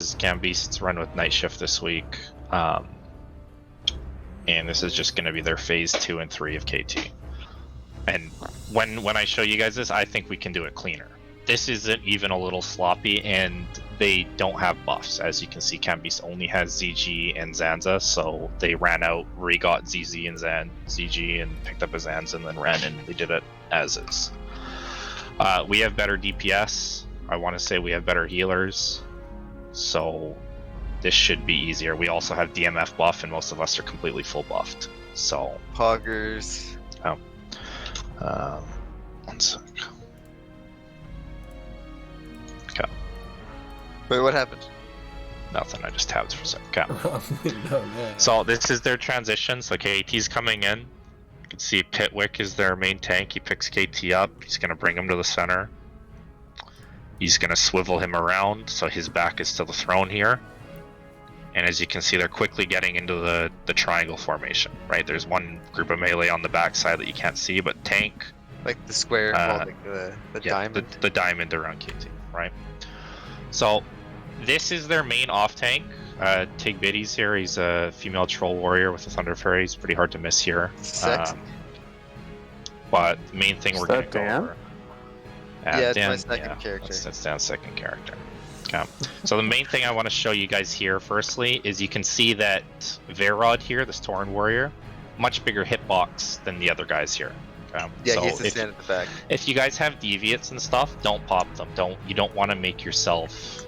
Gambeasts run with night shift this week, and this is just going to be their phase 2 and 3 of KT. And when I show you guys this, I think we can do it cleaner. This isn't even a little sloppy, and they don't have buffs. As you can see, Gambeast only has ZG and Zanza, so they ran out, re-got ZZ and ZG, and picked up a Zanza, and then ran, and they did it as is. We have better DPS. I want to say we have better healers, so this should be easier. We also have DMF buff, and most of us are completely full buffed. So Poggers. One sec. Okay. Wait, what happened? Nothing. I just tabbed for a sec. Okay. No, man. So this is their transition. So KT's coming in. You can see Pitwick is their main tank. He picks KT up. He's gonna bring him to the center. He's gonna swivel him around so his back is to the throne here. And as you can see, they're quickly getting into the triangle formation, right? There's one group of melee on the backside that you can't see, but tank. Like the square, like the diamond. The diamond around KT, right? So this is their main off tank. Tigbitty's here. He's a female troll warrior with a thunder fairy. He's pretty hard to miss here. Sexy. But the main thing we're going to go over. Yeah, it's Dan, my second character. That's Dan's second character. Okay. So the main thing I want to show you guys here, firstly, is you can see that Verod here, this Tauren warrior, much bigger hitbox than the other guys here. Okay. Yeah, so he has to stand at the back. If you guys have deviates and stuff, don't pop them. You don't want to make yourself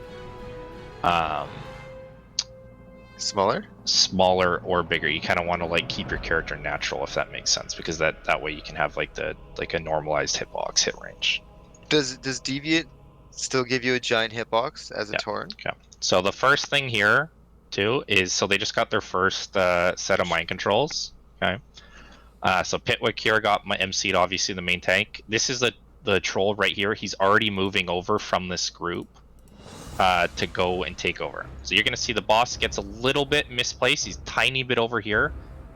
smaller or bigger. You kind of want to like keep your character natural, if that makes sense, because that way you can have like a normalized hitbox hit range. Does deviate still give you a giant hitbox as a Tauren? Okay. So the first thing here too is, so they just got their first set of mind controls. Okay. So Pitwick here got my MC'd, obviously the main tank. This is the troll right here. He's already moving over from this group to go and take over. So you're gonna see the boss gets a little bit misplaced. He's tiny bit over here,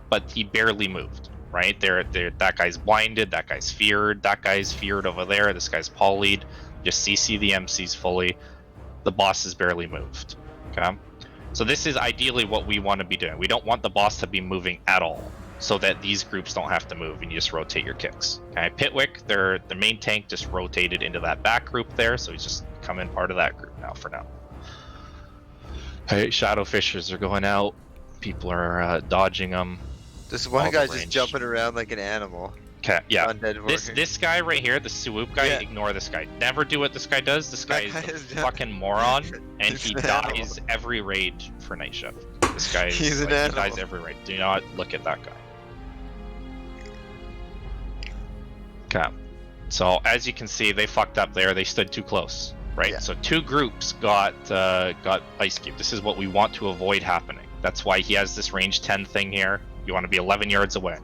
but he barely moved. Right there, that guy's blinded. That guy's feared. That guy's feared over there. This guy's polyed. Just CC the MCs fully. The boss is barely moved. Okay, so this is ideally what we want to be doing. We don't want the boss to be moving at all, so that these groups don't have to move and you just rotate your kicks. Okay, Pitwick, the main tank just rotated into that back group there, so he's just coming part of that group now for now. Hey, Shadow Fishers are going out. People are dodging them. This one guy just jumping around like an animal. Okay, yeah. Undead this guy right here, the swoop guy, ignore this guy. Never do what this guy does. This guy is a fucking moron, and he dies every raid for night shift. This guy is, he dies every raid. Do not look at that guy. Okay, so as you can see, they fucked up there. They stood too close, right? Yeah. So two groups got ice cube. This is what we want to avoid happening. That's why he has this range 10 thing here. You want to be 11 yards away.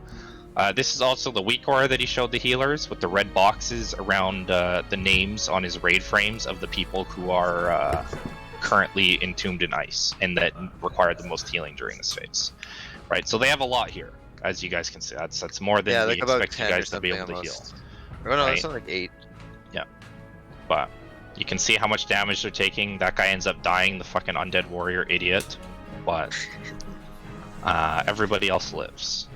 This is also the weak aura that he showed the healers, with the red boxes around the names on his raid frames of the people who are currently entombed in ice and that required the most healing during this phase. Right, so they have a lot here, as you guys can see. That's more than we expect you guys to be able to heal. Oh no, it's not like 8. Yeah, but you can see how much damage they're taking. That guy ends up dying, the fucking undead warrior idiot, but everybody else lives.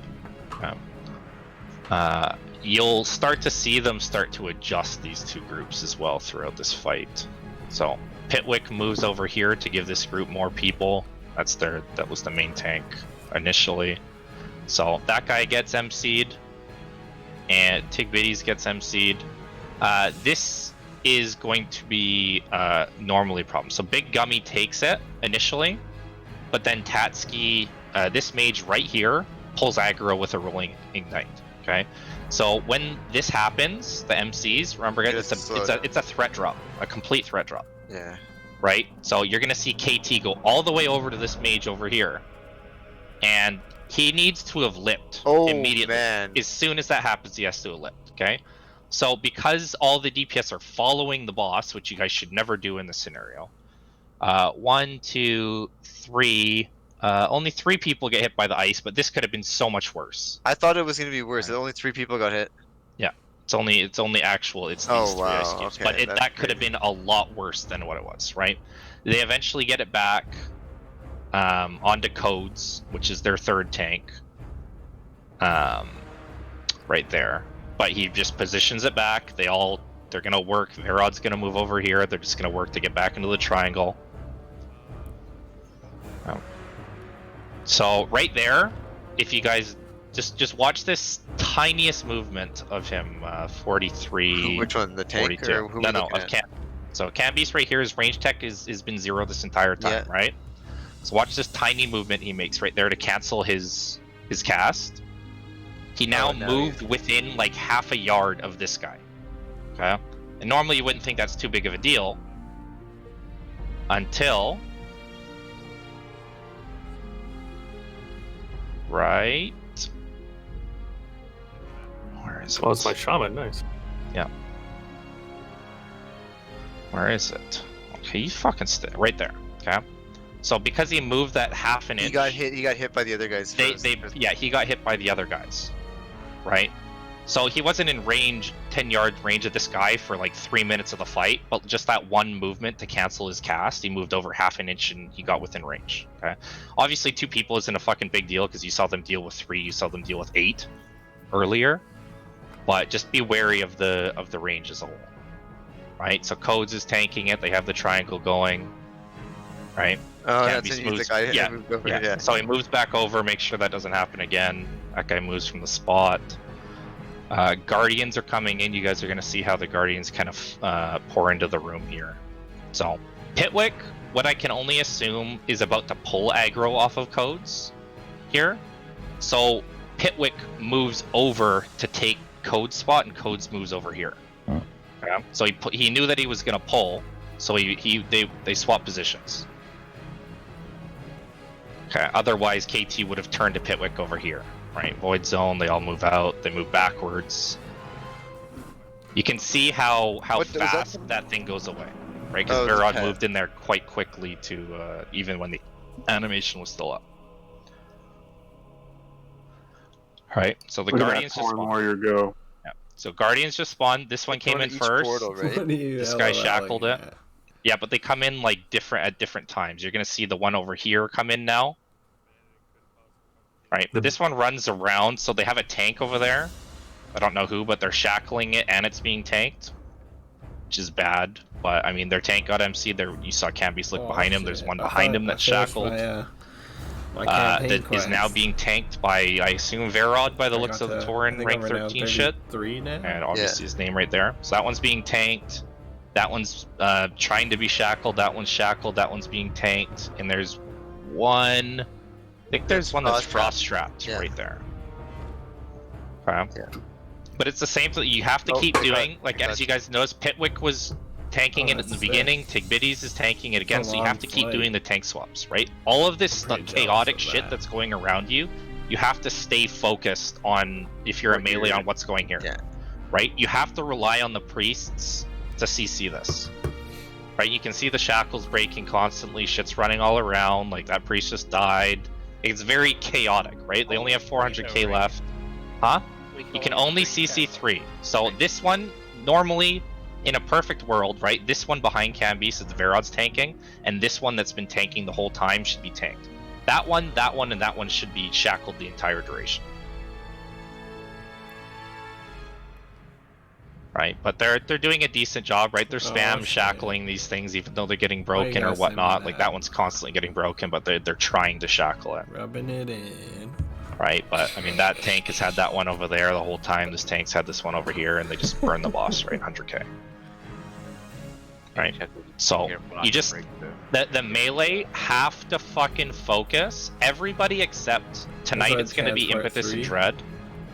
You'll start to see them start to adjust these two groups as well throughout this fight. So Pitwick moves over here to give this group more people. That was the main tank initially. So that guy gets MC'd, and Tigbitty's gets MC'd. This is going to be normally a problem. So Big Gummy takes it initially, but then Tatsuki, this mage right here, pulls aggro with a rolling ignite. Okay, so when this happens, the MCs, remember guys, it's a threat drop, a complete threat drop. Yeah. Right. So you're gonna see KT go all the way over to this mage over here, and he needs to have lipped immediately. Man. As soon as that happens, he has to have lipped. Okay. So because all the DPS are following the boss, which you guys should never do in this scenario. 1, 2, 3. Only 3 people get hit by the ice, but this could have been so much worse. I thought it was going to be worse. Only 3 people got hit. Yeah. It's only actual. It's these Oh, three wow, ice cubes, okay, but that's that could have crazy. been a lot worse than what it was, right? They eventually get it back onto codes, which is their third tank, right there. But he just positions it back. They're gonna work. Verod's gonna move over here. They're just gonna work to get back into the triangle. So right there, if you guys just watch this tiniest movement of him, 43, Which one, the tank 42. or who are No, we no, looking of at? Cam. So Cam Beast right here, his range tech has been 0 this entire time, Yeah. right? So watch this tiny movement he makes right there to cancel his cast. He now Oh, now moved within like half a yard of this guy. Okay? And normally you wouldn't think that's too big of a deal until right. Where is it? Oh, it's my shaman. Nice. Yeah. Where is it? Okay, you fucking right there. Okay. So because he moved that half an inch, He got hit by the other guys first. he got hit by the other guys, right? So he wasn't in range, 10 yards range of this guy for like 3 minutes of the fight, but just that one movement to cancel his cast, he moved over half an inch and he got within range. Okay. Obviously, 2 people isn't a fucking big deal because you saw them deal with 3, you saw them deal with 8 earlier, but just be wary of the range as a whole. Right. So Codes is tanking it. They have the triangle going. Right. Oh, Can't that's be it. He's the smooth. guy Yeah, who moved over. yeah. Yeah. So he moves back over, make sure that doesn't happen again. That guy moves from the spot. Guardians are coming in. You guys are going to see how the Guardians kind of pour into the room here. So Pitwick, what I can only assume is about to pull aggro off of Codes here. So Pitwick moves over to take Code's spot, and Codes moves over here. Okay? So he knew that he was going to pull, so they swap positions. Okay. Otherwise, KT would have turned to Pitwick over here. Right. Void zone. They all move out. They move backwards. You can see how fast that thing goes away, right? Because Verod moved in there quite quickly to even when the animation was still up. All right. So the Guardians just spawned. Warrior go. Yeah. So Guardians just spawned. This one came in first. Portal, right? This guy shackled it. Yeah, but they come in like at different times. You're gonna see the one over here come in now. Right, this one runs around, so they have a tank over there. I don't know who, but they're shackling it and it's being tanked, which is bad. But I mean, their tank got MC'd. There, you saw Camby's look behind him. There's one behind him that's shackled. That is now being tanked by, I assume, Verod by the looks of the Tauren rank 13 shit. And obviously his name right there. So that one's being tanked. That one's trying to be shackled. That one's shackled. That one's being tanked. And there's one. I think there's one that's frost strapped right there. Okay. Yeah. But it's the same thing you have to keep doing. Like as you guys noticed, Pitwick was tanking it in the beginning. Tigbidies is tanking it again, so you have to keep doing the tank swaps, right? All of this chaotic shit that's going around you, you have to stay focused on, if you're a melee, on what's going here. Yeah. Right? You have to rely on the priests to CC this. Right? You can see the shackles breaking constantly, shit's running all around, like that priest just died. It's very chaotic, right? They only have 400k left. Huh? You can only CC 3. So this one, normally, in a perfect world, right? This one behind Cambeast is Verod's tanking, and this one that's been tanking the whole time should be tanked. That one, and that one should be shackled the entire duration. Right? But they're doing a decent job, right? They're spam shackling these things even though they're getting broken or whatnot. Like that one's constantly getting broken, but they're trying to shackle it. Rubbing it in. Right, but I mean that tank has had that one over there the whole time. This tank's had this one over here, and they just burn the boss, right? 100k. Right. So you just the melee have to fucking focus. Everybody except tonight it's gonna be Impetus and Dread.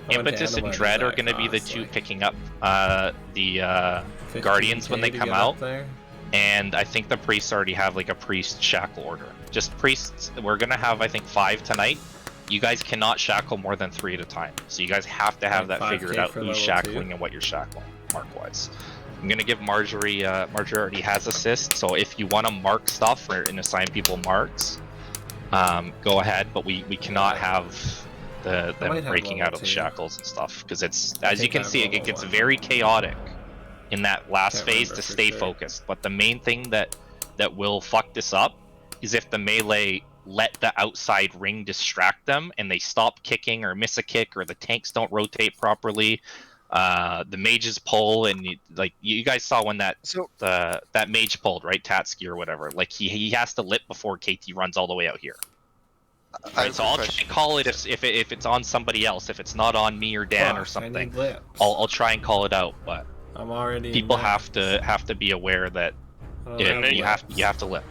Impetus and Dread are going to be the two picking up the Guardians when they come out. And I think the priests already have like a priest shackle order. Just priests, we're going to have I think 5 tonight. You guys cannot shackle more than 3 at a time. So you guys have to have that figured out, who's shackling and what you're shackling, mark-wise. I'm going to give Marjorie, Marjorie already has assist, so if you want to mark stuff and assign people marks, go ahead, but we cannot have them might have breaking level out of the 2. shackles and stuff, because it's, I as you think can I have see, it level gets 1. very chaotic in that last Can't phase remember to for stay sure. focused. But the main thing that will fuck this up is if the melee let the outside ring distract them and they stop kicking or miss a kick, or the tanks don't rotate properly. The mages pull, and you guys saw when that So that mage pulled, right? Tatsuki or whatever. Like he has to lip before KT runs all the way out here. I Right, have so a I'll question. try and call it if it's on somebody else. If it's not on me or Dan or Fuck, I something, need lips. I'll try and call it out. But I'm already people in have to be aware that you have to lip.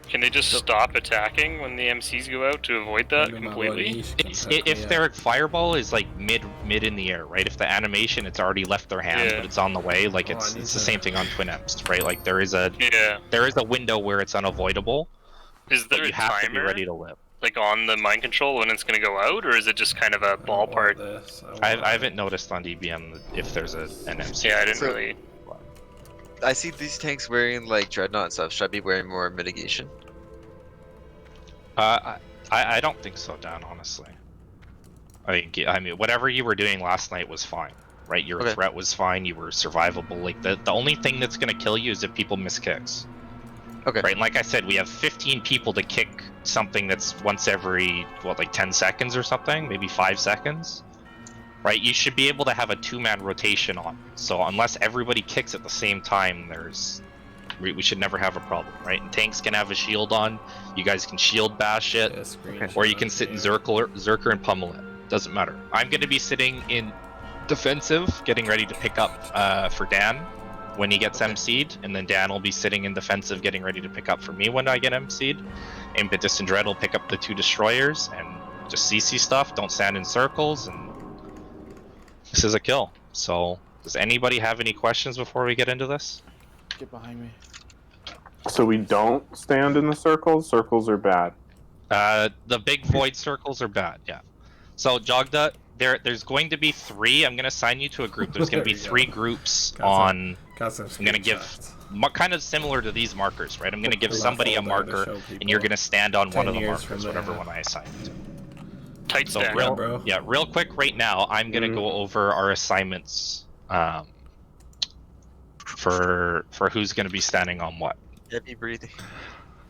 Can they just stop attacking when the MCs go out to avoid that completely? If their fireball is like mid in the air, right? If the animation it's already left their hand, Yeah. but it's on the way, like it's the same thing on Twin Emps, right? Like there is a window where it's unavoidable, Is there but you a have to be timer, ready to lip. like on the mind control when it's going to go out, or is it just kind of a ballpark? I haven't noticed on DBM if there's an MC. Yeah, I didn't So- really. I see these tanks wearing like dreadnought and stuff. Should I be wearing more mitigation? I don't think so, Dan. Honestly, I mean, whatever you were doing last night was fine, right? Your Okay. threat was fine. You were survivable. Like the only thing that's gonna kill you is if people miss kicks. Okay. Right, and like I said, we have 15 people to kick something that's once every like 10 seconds or something, maybe 5 seconds. Right, you should be able to have a 2-man rotation on. So unless everybody kicks at the same time, we should never have a problem, right? And tanks can have a shield on. You guys can shield bash it, or you can sit in Zerker and pummel it. Doesn't matter. I'm going to be sitting in defensive, getting ready to pick up for Dan when he gets MC'd, and then Dan will be sitting in defensive, getting ready to pick up for me when I get MC'd. Impetus and Dread will pick up the 2 destroyers and just CC stuff. Don't stand in circles, and this is a kill. So, does anybody have any questions before we get into this? Get behind me. So we don't stand in the circles? Circles are bad. The big void circles are bad, yeah. So, Jogda, there's going to be 3. I'm going to assign you to a group. There's going to be 3 groups on... I'm going to give... Kind of similar to these markers, right? I'm going to give somebody a marker, and you're going to stand on one of the markers, whatever one I assign you to. Tight So stack. real quick right now, I'm going to go over our assignments for who's going to be standing on what. Heavy breathing.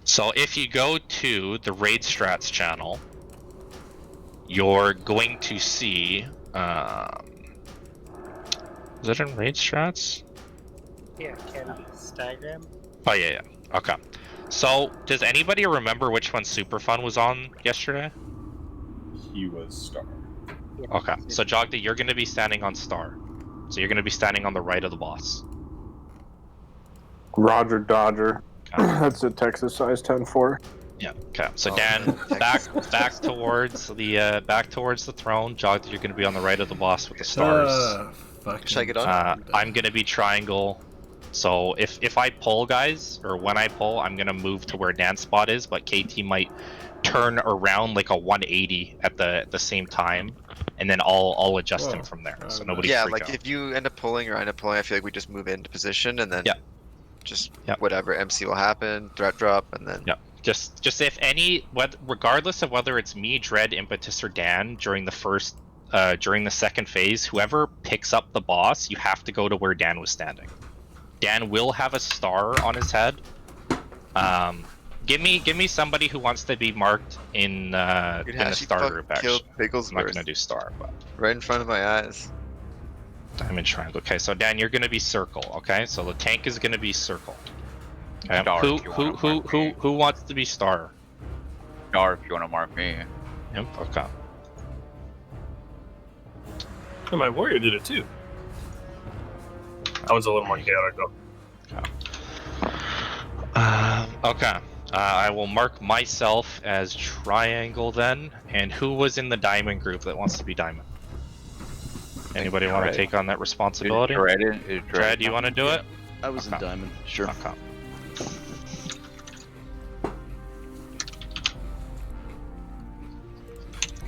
So if you go to the Raid Strats channel, you're going to see... is it in Raid Strats? Yeah, Kenny's diagram. Oh, yeah. Okay. So, does anybody remember which one Super Fun was on yesterday? He was Star. Yeah, Okay. So, Jogda, you're going to be standing on Star. So, you're going to be standing on the right of the boss. Roger Dodger. Okay. That's a Texas size 10-4. Yeah. Okay. So, Dan, back towards the throne. Jogda, you're going to be on the right of the boss with the stars. Should I get on? I'm going to be triangle. So if I pull, guys, or when I pull, I'm gonna move to where Dan's spot is, but KT might turn around like a 180 at the same time, and then I'll adjust him from there. So nobody. Yeah, freak like out. if you end up pulling or I end up pulling, I feel like we just move into position and then just Yeah. whatever MC will happen, threat drop, and then just if any, regardless of whether it's me, Dread, Impetus, or Dan during the second phase, whoever picks up the boss, you have to go to where Dan was standing. Dan will have a star on his head. Give me somebody who wants to be marked in the star group. Actually, I'm not gonna do star, but right in front of my eyes. Diamond triangle. Okay, so Dan, you're gonna be circle. Okay, so the tank is gonna be circle. Okay. Star if you wanna mark me. Who wants to be star? Star if you want to mark me. Yep. Okay. And my warrior did it too. That was a little more chaotic though. Okay. I will mark myself as triangle then. And who was in the diamond group that wants to be diamond? Anybody want to take on that responsibility? Dread, you want to do it? I was in diamond. Sure. Okay.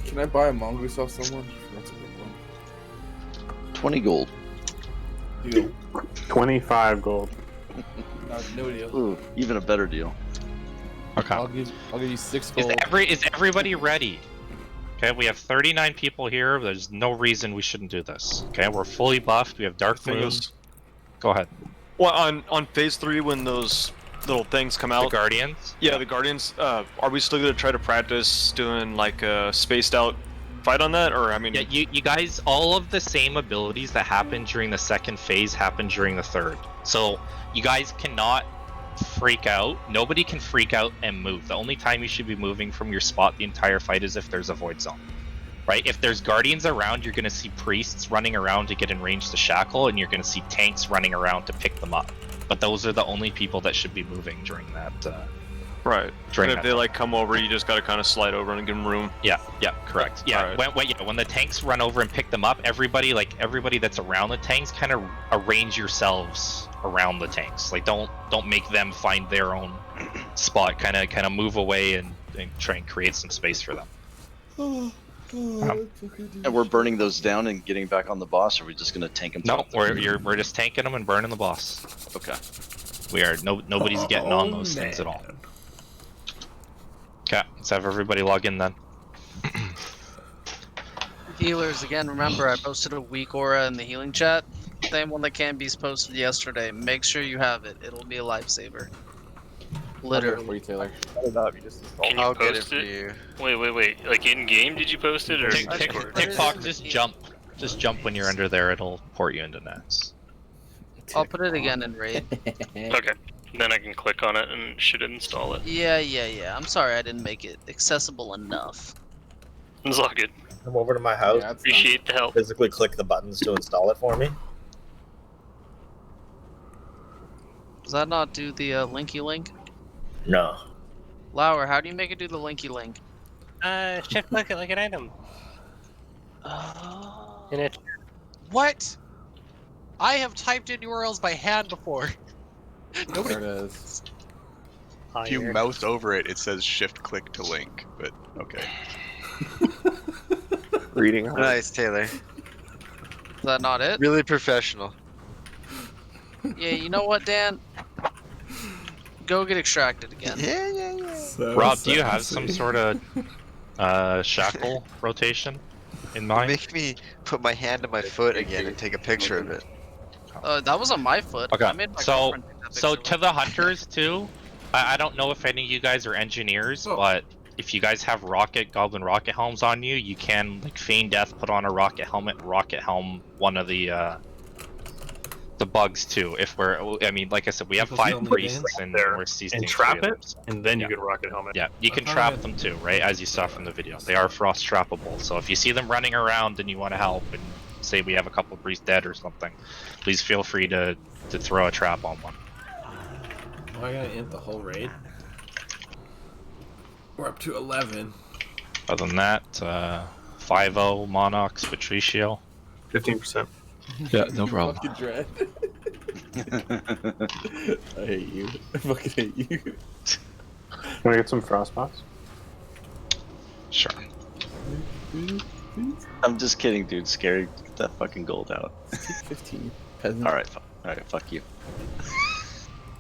Can I buy a mongoose off someone? That's a good one. 20 gold. Deal. 25 gold. No deal. Ooh, even a better deal. Okay. I'll give you 6 gold. Is everybody ready? Okay, we have 39 people here. There's no reason we shouldn't do this. Okay, we're fully buffed. We have Dark thing Moon. is- Go ahead. Well, on phase 3, when those little things come The out, Guardians. the Guardians. Are we still gonna try to practice doing like a spaced out fight on that, or I mean, Yeah, you guys, all of the same abilities that happened during the second phase happened during the third. So you guys cannot freak out. Nobody can freak out and move. The only time you should be moving from your spot the entire fight is if there's a void zone. Right? If there's guardians around, you're going to see priests running around to get in range to shackle, and you're going to see tanks running around to pick them up. But those are the only people that should be moving during that. right? During And if that they like come over, you just gotta kind of slide over and give them room. Yeah, correct. Yeah, Alright. when the tanks run over and pick them up, everybody that's around the tanks, kind of arrange yourselves around the tanks. Like don't make them find their own spot. Kind of move away and try and create some space for them. And we're burning those down and getting back on the boss, or are we just gonna tank them? No, we're just tanking them and burning the boss. Okay. We are nobody's getting on those things at all. Okay, let's have everybody log in then. Healers, again, remember I posted a weak aura in the healing chat. Same one that Canby's posted yesterday. Make sure you have it. It'll be a lifesaver. Literally. For you, Taylor. Can you I'll get it post for it? you. Wait. Like in game, did you post it or Discord? TikTok, just jump. Just jump when you're under there. It'll port you into Nats. I'll put it again in raid. Okay. Then I can click on it and should install it. Yeah. I'm sorry I didn't make it accessible enough. It's all good. Come over to my house. Yeah, it's Appreciate the help. Physically click the buttons to install it for me. Does that not do the linky link? No. Lauer, how do you make it do the linky link? Shift click it like an item. And it. What? I have typed in URLs by hand before. Nobody. There it is. If you mouse over it, it says shift click to link, but okay. Reading. Nice, Taylor. Is that not it? Really professional. Yeah, you know what, Dan? Go get extracted again. Yeah. So Rob, do you have sexy. some sort of shackle rotation in mind? Make me put my hand on my foot again and take a picture of it. That was on my foot. Okay, I made my so girlfriend take that so picture to the hunters too, I don't know if any of you guys are engineers, but if you guys have goblin rocket helms on you, you can like feign death, put on a rocket helm one of the bugs too. If I mean, like I said, we have 5 priests and we're seizing and trap 3 of it, them, so- and then Yeah. you get a rocket helmet. Yeah, you can trap them too, right? As you saw from the video, they are frost trappable. So if you see them running around and you want to help, and say we have a couple of priests dead or something, please feel free to throw a trap on one. Oh, I gotta int the whole raid. We're up to 11. Other than that, 5-0 Monox Patricio. 15%. Yeah, no problem. Fucking dread. I hate you. I fucking hate you. Can I get some frostbots? Sure. I'm just kidding, dude. Scary. Get that fucking gold out. 15. Peasant. All right, fuck you.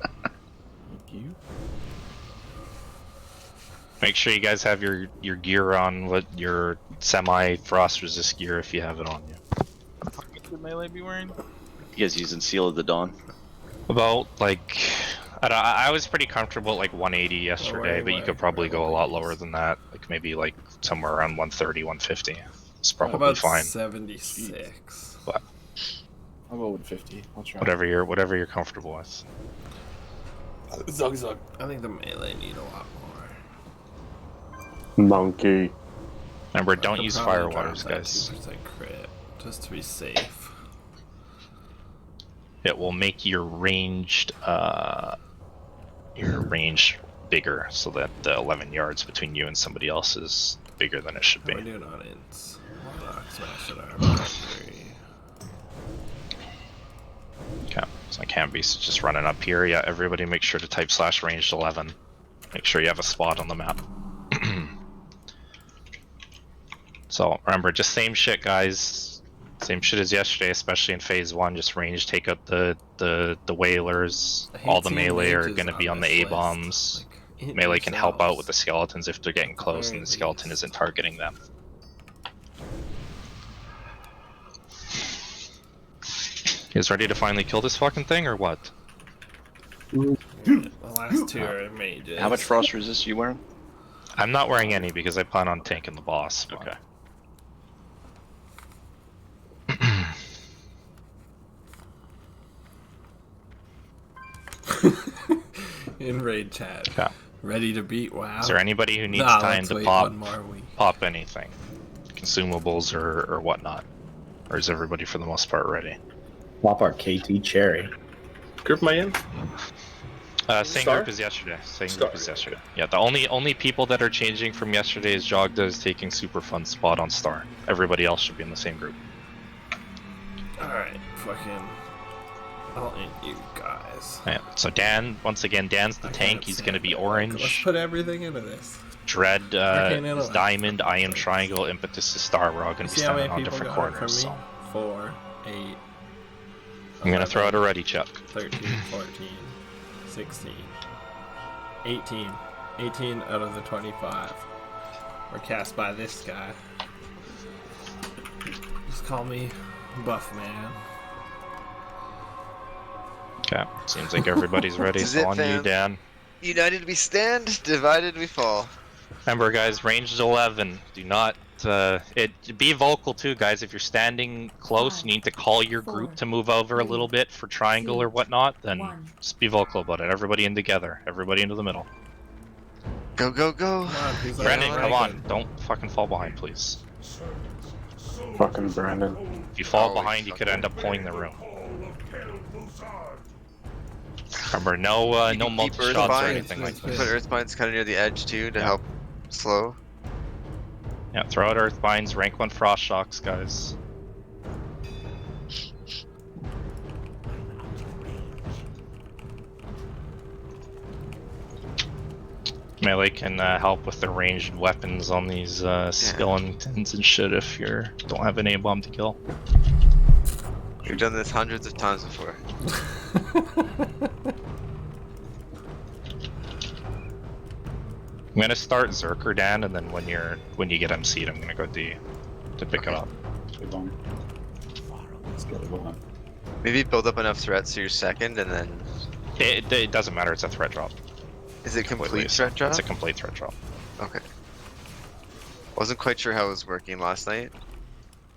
Thank you. Make sure you guys have your gear on, your semi-frost resist gear if you have it on you. Should melee be wearing? You guys using Seal of the Dawn? About like, I was pretty comfortable at like 180 yesterday, but you could probably go a lot lower than that. Like maybe like somewhere around 130, 150. It's probably about fine. 76. But I'll go with 50. I'll try. whatever you're comfortable with. Zug zug. I think the melee need a lot more. Monkey. Remember, I don't could use probably fire drop waters, that guys. 2% crit, just to be safe. It will make your ranged bigger, so that the 11 yards between you and somebody else is bigger than it should be. We're doing on ints. Warlock smash at our boundary. Okay, so I can't be just running up here. Yeah, everybody make sure to type /ranged 11. Make sure you have a spot on the map. So remember, just same shit, guys. Same shit as yesterday, especially in phase 1. Just range, take out the whalers. I hate All the seeing melee are mages going to be on the this A list. bombs. Like, hit Melee can help out yourselves. with the skeletons if they're getting close and the skeleton isn't targeting them. guys ready to finally kill this fucking thing or what? The last two are mages. How much frost resist are you wearing? I'm not wearing any because I plan on tanking the boss. But... Okay. In raid chat. Yeah. Ready to beat WoW. Is there anybody who needs time to pop anything? Consumables or whatnot? Or is everybody for the most part ready? Pop our KT cherry. Group am I in? Same Star? group as yesterday. Same Star. group as yesterday. Yeah, the only people that are changing from yesterday is Jogda is taking super fun spot on Star. Everybody else should be in the same group. Alright, fucking. I'll end you guys. Yeah. So Dan, once again, Dan's the tank. He's gonna be Let's orange. put everything into this. Dread Arcane is intellect. diamond. I am triangle. Impetus is star. We're all gonna be See how standing many on people different got it corners. from me? So 4, 8. I'm gonna throw out a ready chuck. 13, 14, 16, 18. 18 out of the 25 were cast by this guy. Just call me Buff Man. Okay. Seems like everybody's ready. This is So it, on you, fam. Dan. United we stand, divided we fall. Remember, guys, range is 11. Do not. Be vocal too, guys. If you're standing close, you need to call your group to move over a little bit for triangle or whatnot. Then just be vocal about it. Everybody in together. Everybody into the middle. Go, go, go. Come on, who's Brendan, like come Reagan? on. Don't fucking fall behind, please. Fucking Brandon. If you fall Oh, behind, you could fucker. end up pulling the room. Remember, no You can multi keep shots or Earthbind. anything like Put this. Earthbinds kind of near the edge too to Yeah. help slow. Yeah, throw out Earthbinds, rank 1 Frost Shocks, guys. Melee can help with the ranged weapons on these skeletons and shit if you don't have an A-bomb to kill. We've done this hundreds of times before. I'm gonna start Zerker Dan, and then when you get MC'd, I'm gonna go D to pick it up. Maybe build up enough threats so you're second, and then It doesn't matter. It's a threat drop. is it complete Completely. threat drop? It's a complete threat drop. Okay. Wasn't quite sure how it was working last night.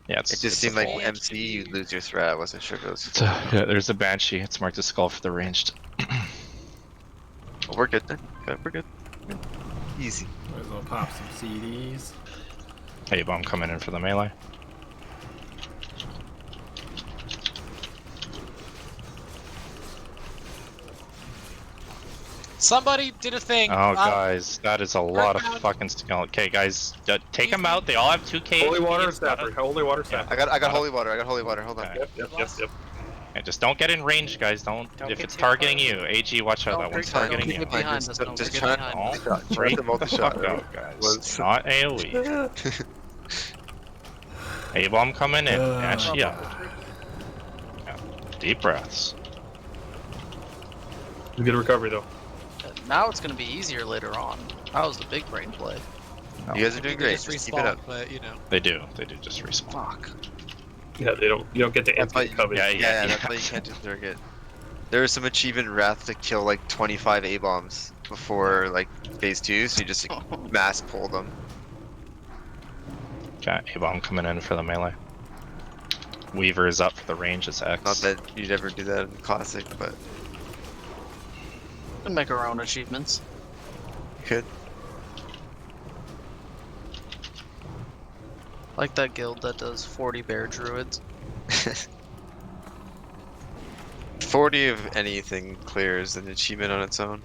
Yeah, it's It just it's seemed a like full. MC you'd lose your threat. I wasn't sure if it was It's full. yeah, there's a Banshee. It's marked as skull for the ranged. Well, we're good then. Okay, we're good. Easy. Might as well pop some CDs. Hey, bomb coming in for the melee. Somebody did a thing. Oh, guys, that is a lot of fucking skill. Okay, guys, take them out. They all have 2K. Holy water It's not staffer. Holy water staffer. I got holy water. I got holy water. Hold on. Okay. Yep. Okay, just don't get in range, guys. Don't Don't if get it's too targeting close. you. AG, watch out. Don't That one's get- don't targeting keep you. it behind Just- us. Don't just get try- behind Oh, us. Try freak to multi the shot, fuck right? out, guys. Was- Not AoE. A-bomb coming in. Banshee up. Yeah. Deep breaths. Good recovery though. Now it's gonna be easier later on. That was the big brain play. You guys are doing They great. just Just keep it respawn, up. but you know. They do just respawn. Fuck. Yeah, you don't get to That's why empty cover. Yeah, that's why you can't just target. There was some achievement wrath to kill like 25 A-bombs before like phase 2, so you just like, mass pull them. Okay, A-bomb coming in for the melee. Weaver is up for the range. It's X. Not that you'd ever do that in Classic, but And make our own achievements. you could. Like that guild that does 40 bear druids. 40 of anything clears an achievement on its own.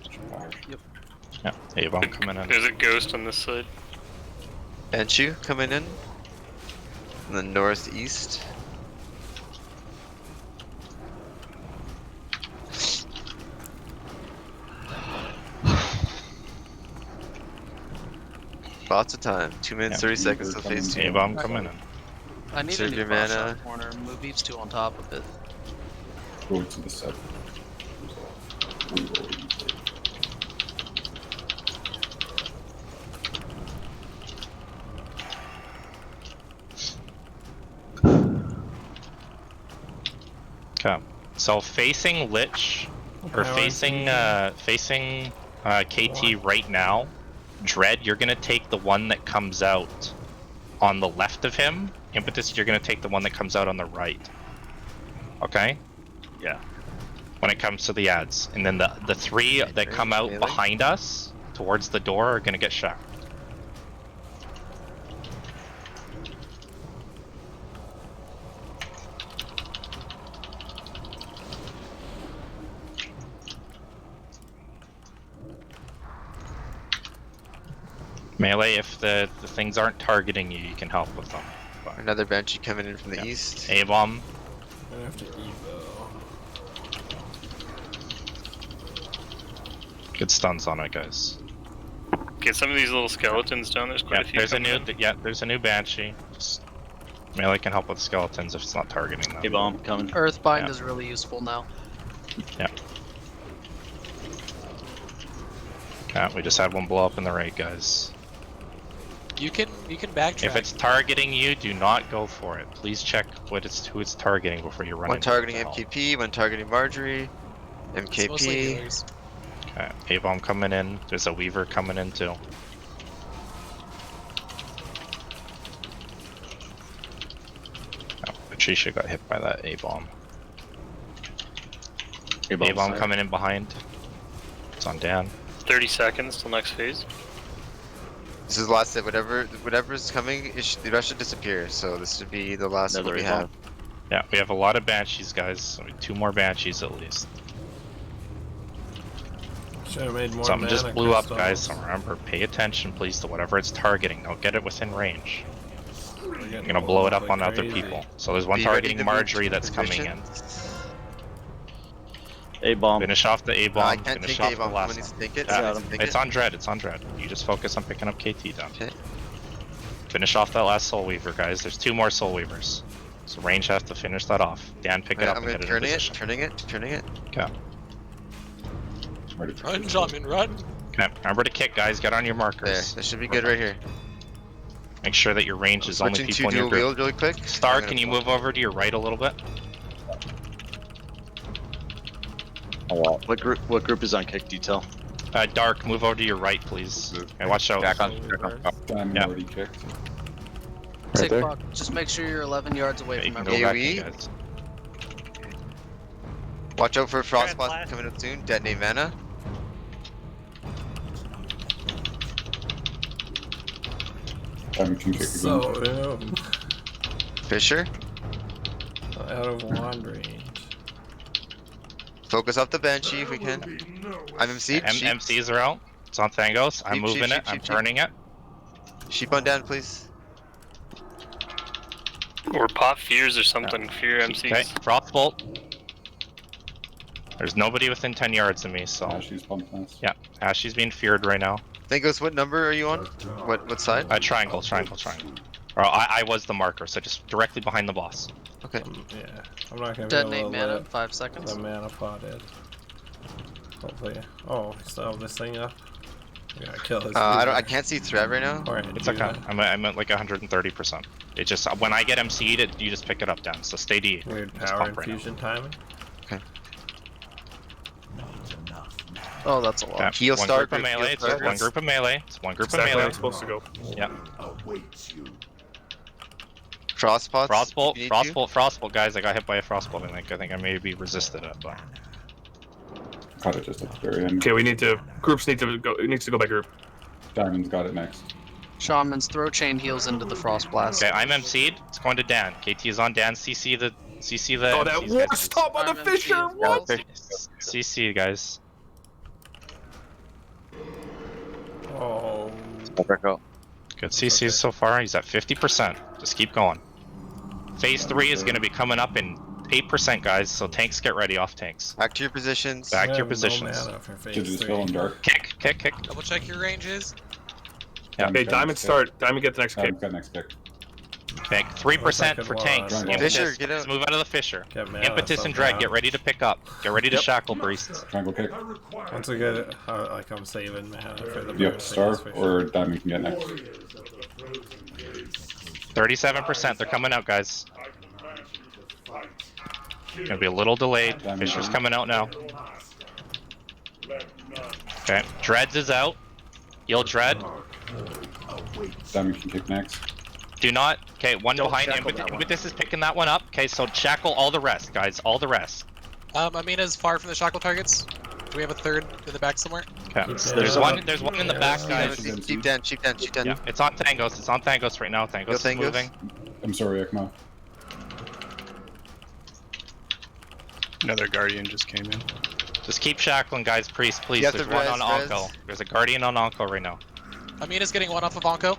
Yeah, A-bomb coming in. There's a ghost on this side. Enchu coming in. In the northeast. Lots of time. 2 minutes, 30 seconds till phase 2. A-bomb coming in. I need Conserve a new your flash mana. on corner. Move Eves 2 on top of it. Go to the 7. Okay. So facing Lich, or facing KT right now, Dread, you're gonna take the one that comes out on the left of him. Impetus, you're gonna take the one that comes out on the right. Okay? Yeah. When it comes to the ads. And then the three that come out behind us, towards the door, are gonna get shot. Melee, if the things aren't targeting you, you can help with them. But Another Banshee coming in from the east. A-bomb. I have to evo. Good stuns on it, guys. Get some of these little skeletons down. There's quite a few. There's a new Banshee. Just Melee can help with skeletons if it's not targeting them. A-bomb coming. Earthbind is really useful now. Yeah. Yeah, we just had one blow up in the right, guys. You can backtrack. If it's targeting you, do not go for it. Please check who it's targeting before you run One into targeting it. MKP, one targeting Marjorie. It's mostly MKP. healers. Okay, A-bomb coming in. There's a Weaver coming in too. Oh, Patricia got hit by that A-bomb. A-bomb coming in behind. It's on Dan. 30 seconds till next phase. This is the last hit. Whatever's coming, the rest should disappear. So this should be the last one we have. Yeah, we have a lot of Banshees, guys. So 2 more Banshees at least. Should have made more Something just mana blew up, crystals. guys. So remember, pay attention, please, to whatever it's targeting. Don't get it within range. You're gonna blow it up on other people. So there's one Be ready targeting to move Marjorie to that's coming in. position. A-bomb. Finish off the A-bomb. I can't Finish take off the A-bomb. last Someone needs to one. take it. Yeah, Someone needs to take it's it. on Dread. It's on Dread. You just focus on picking up KT down. Okay. Finish off that last Soul Weaver, guys. There's 2 more Soul Weavers. So range has to finish that off. Dan, pick it up I'm and gonna get it in turning it, position. turning it. Okay. Run, Shaman, run. Okay. Remember to kick, guys. Get on your There, markers. that should be good right here. Make sure that your range is only Switching people to in your dual group. wield really quick. Star, I'm gonna can you pull. move over to your right a little bit? What group is on kick detail? Dark, move over to your right, please. Okay, watch out. Yeah. Tick clock. Just make sure you're 11 yards away You from can go everyone. back in, guys. Watch out for Frostblast coming up soon. Detonate mana. So, Fisher. out of wand range. Focus off the Banshee if we can. I'm MC. MCs are out. It's on Thangos. I'm moving it. I'm turning it. Sheep on down, please. Or pop fears or something for your MCs. Okay, Frostbolt. There's nobody within 10 yards of me, so. Yeah, Ashy's being feared right now. Thangos, what number are you on? What side? Triangle. Or I was the marker, so just directly behind the boss. Okay. Yeah, I'm not gonna Detonate be able to mana, let 5 seconds. the mana potted. Hopefully. Oh, still have this thing up. I gotta kill his. I can't see threat right now. Alright, It's okay. I'm at like 130%. It just, when I get MC'd, you just pick it up down. So stay D. Weird Just power pump right now. infusion timing. Oh, that's a lot. Okay. Heal One star group of group, melee. heal It's star. one group of melee. It's one group of Exactly how melee. it's supposed to go. Yeah. Frostpots. Frostbolt, guys. I got hit by a frostbolt. I think I maybe resisted it, but. Caught it just at the very end. Okay, groups need to go by group. Diamond's got it next. Shamans, throw chain heals into the frost blast. Okay, I'm MC'd. It's going to Dan. KT is on Dan. CC the. Oh, that MCs, war guys. stop on the Fisher! What? CC, guys. Oh. Good CCs so far. He's at 50%. Just keep going. Phase 3 is going to be coming up in 8%, guys. So tanks, get ready. Off tanks. Back to your positions. Back to I your have positions. No mana for phase Did you 3. still in dark? Kick. Double check your ranges. Yeah. Okay, Diamond start. Diamond get the next kick. Diamond got next kick. Okay, 3% for tanks. Triangle. Impetus, Fisher, get out. let's move out of the Fisher. Get mana Impetus and Dread, somehow. get ready to pick up. Get ready to shackle Breast. Triangle kick. Once we get it, like I'm saving mana for the Yep, bonus star phase for or Diamond can get next. 37%. They're coming out, guys. Gonna be a little delayed. Fisher's coming out now. Okay, Dreads is out. Heal Dread. Diamond can kick next. Do not. Okay, one Don't behind. shackle that one. Impetus is picking that one up. Okay, so shackle all the rest, guys. All the rest. Amina's far from the shackle targets. Do we have a third in the back somewhere? Okay. There's one in the back, guys. Cheap den, cheap den, cheap den. Yeah, it's on Thangos. It's on Thangos right now. Thangos is Thangos. moving. I'm sorry, Ekma. Another Guardian just came in. Just keep shackling, guys. Priest, please. You have There's to one on res. Onko. There's a Guardian on Onko right now. Amina's getting one off of Onko.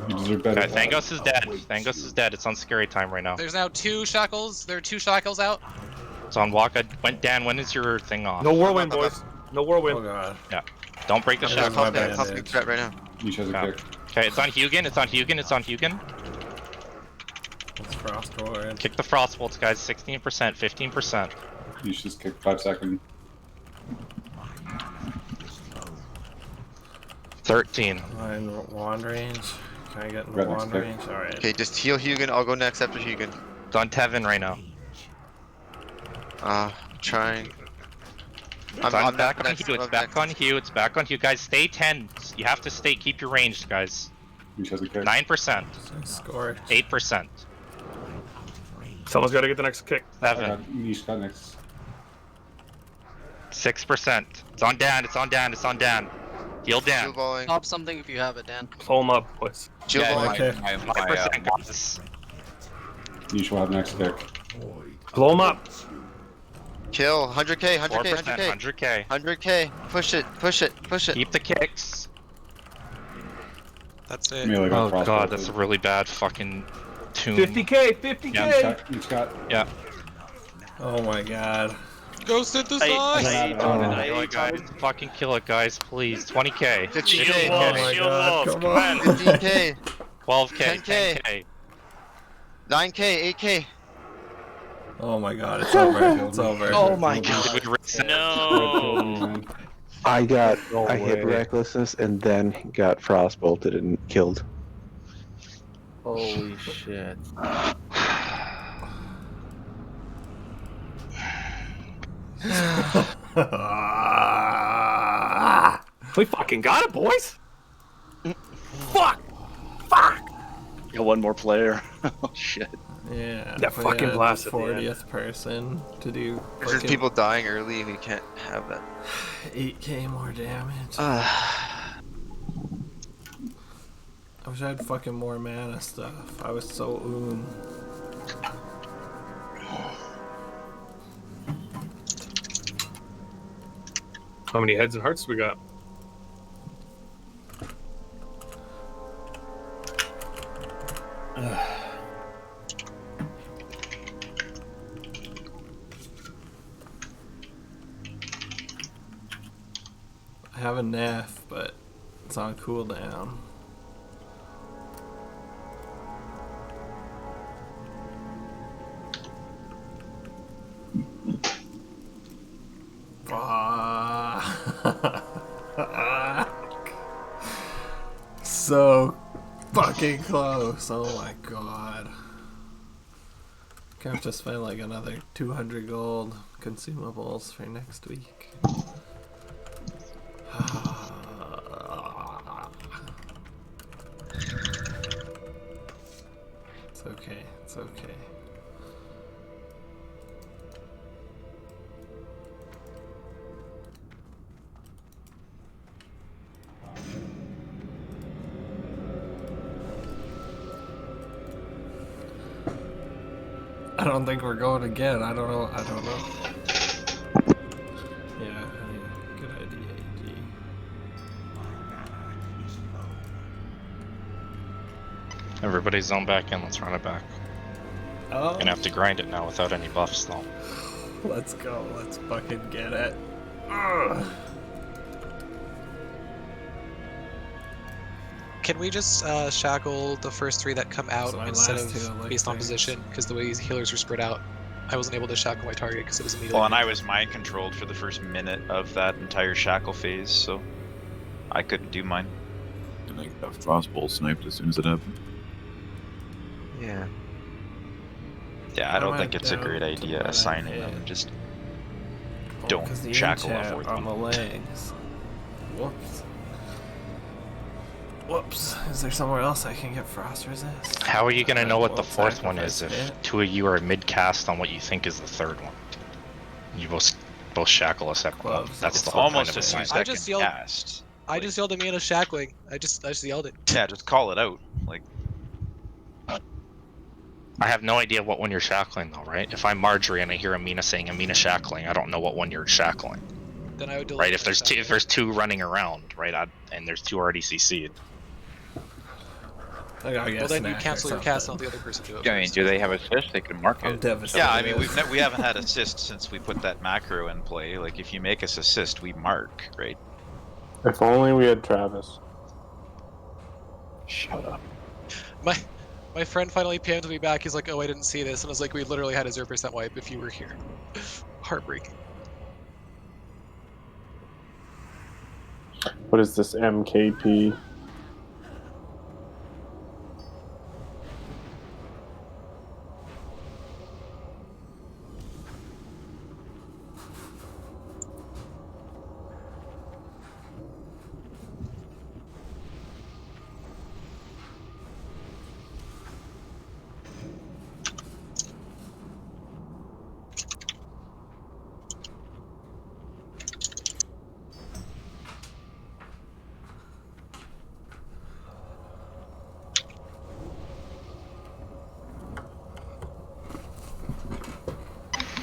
You deserve better. Okay, Thangos is dead. Thangos is dead. It's on scary time right now. There's now 2 shackles. There are 2 shackles out. It's on Waka. Dan, when is your thing off? No whirlwind, boys. No Oh whirlwind. god. Yeah. Don't break the I'm shackle. gonna Pop the threat right now. Niche has a Okay. kick. Okay, it's on Hugin. It's on Hugin. It's on Hugin. Let's frost forward. Kick the frost bolts, guys. 16%, 15%. Niche just kicked 5 seconds. 13. In wand range. Can I get in Red wand next pick. range? Alright. Okay, just heal Hugin. I'll go next after Hugin. It's on Tevin right now. Trying. It's back on Hugh. It's back on Hugh. It's back on Hugh. Guys, stay 10. You have to stay. Keep your range, guys. Niche has a kick. 9%. Score. 8%. Someone's got to get the next kick. 7. Niche got next. 6%. It's on Dan. It's on Dan. It's on Dan. Heal Dan. Shield balling. Pop something if you have it, Dan. Pull him up, boys. Shield Yeah, balling. Okay. 5%, guys. Niche will have next kick. Blow him up. Kill. 100k, 100k, 4%. 100k. 100k. 100k. Push it, push it, push it. Keep the kicks. That's it. Melee got Oh frost god, bolted. that's a really bad fucking tune. 50k, 50k. Yeah. Niche got. Yeah. Oh my god. Go synthesize! Kill it, guys. Fucking kill it, guys, please. 20k. 50k. Shield Oh wolves, my shield god, wolves, come come on. on. 15k. 12k. 10K. 10k. 9k, 8k. Oh my god, it's over. It's over. Oh my god. Did we reset? No. I hit recklessness and then got frost bolted and killed. Holy shit. We fucking got it, boys. Fuck. Fuck. Got one more player. Oh shit. Yeah. That we fucking had blast the at the end. 40th person to do There's just people dying early. We can't have that. 8k more damage. Ah. I wish I had fucking more mana stuff. I was so How many heads and hearts we got? I have a Nef, but it's on cooldown. Fuck. So fucking close. Oh my god. Gonna have to spend like another 200 gold consumables for next week. It's okay. It's okay. I don't think we're going again. I don't know. Yeah, good idea, AG. Everybody's zone back in. Let's run it back. Oh, Gonna have to grind it now without any buffs though. let's go. Let's fucking get it. Ugh. Can we just shackle the first 3 that come out So my instead last two, of like, based on things. position? Because the way these healers are spread out, I wasn't able to shackle my target because it was immediately. Well, and I was mind controlled for the first minute of that entire shackle phase, so I couldn't do mine. And I got frostbolt sniped as soon as it happened. Yeah. Yeah, I don't I'm think it's a down great to idea my assigning head. them. Just Oh, don't 'cause the shackle enchant avoid on them. the legs. Whoops. Whoops. Is there somewhere else I can get frost resist? How are you gonna know what the Won't fourth one is sacrifice if hit. two of you are mid-cast on what you think is the third one? You both shackle a separate one. Gloves. That's It's the whole point almost of a it. 2-second I just yelled. cast. I just yelled at me in a shackling. I just yelled it. Yeah, just call it out. Like, I have no idea what one you're shackling though, right? If I'm Marjorie and I hear Amina saying Amina shackling, I don't know what one you're shackling. Then I would delete Right? If my there's shackling. if there's two running around, right, and there's two already CC'd. I gotta get Well, a then you snack or cancel your cast and something. let the other person do it. I mean, first. do they have assist? They can mark I'm it. devastated. yeah, I mean, we haven't had assist since we put that macro in play. Like, if you make us assist, we mark, right? If only we had Travis. Shut up. My friend finally PM'd me back. He's like, "Oh, I didn't see this," and I was like, "We literally had a 0% wipe if you were here." Heartbreaking. What is this MKP?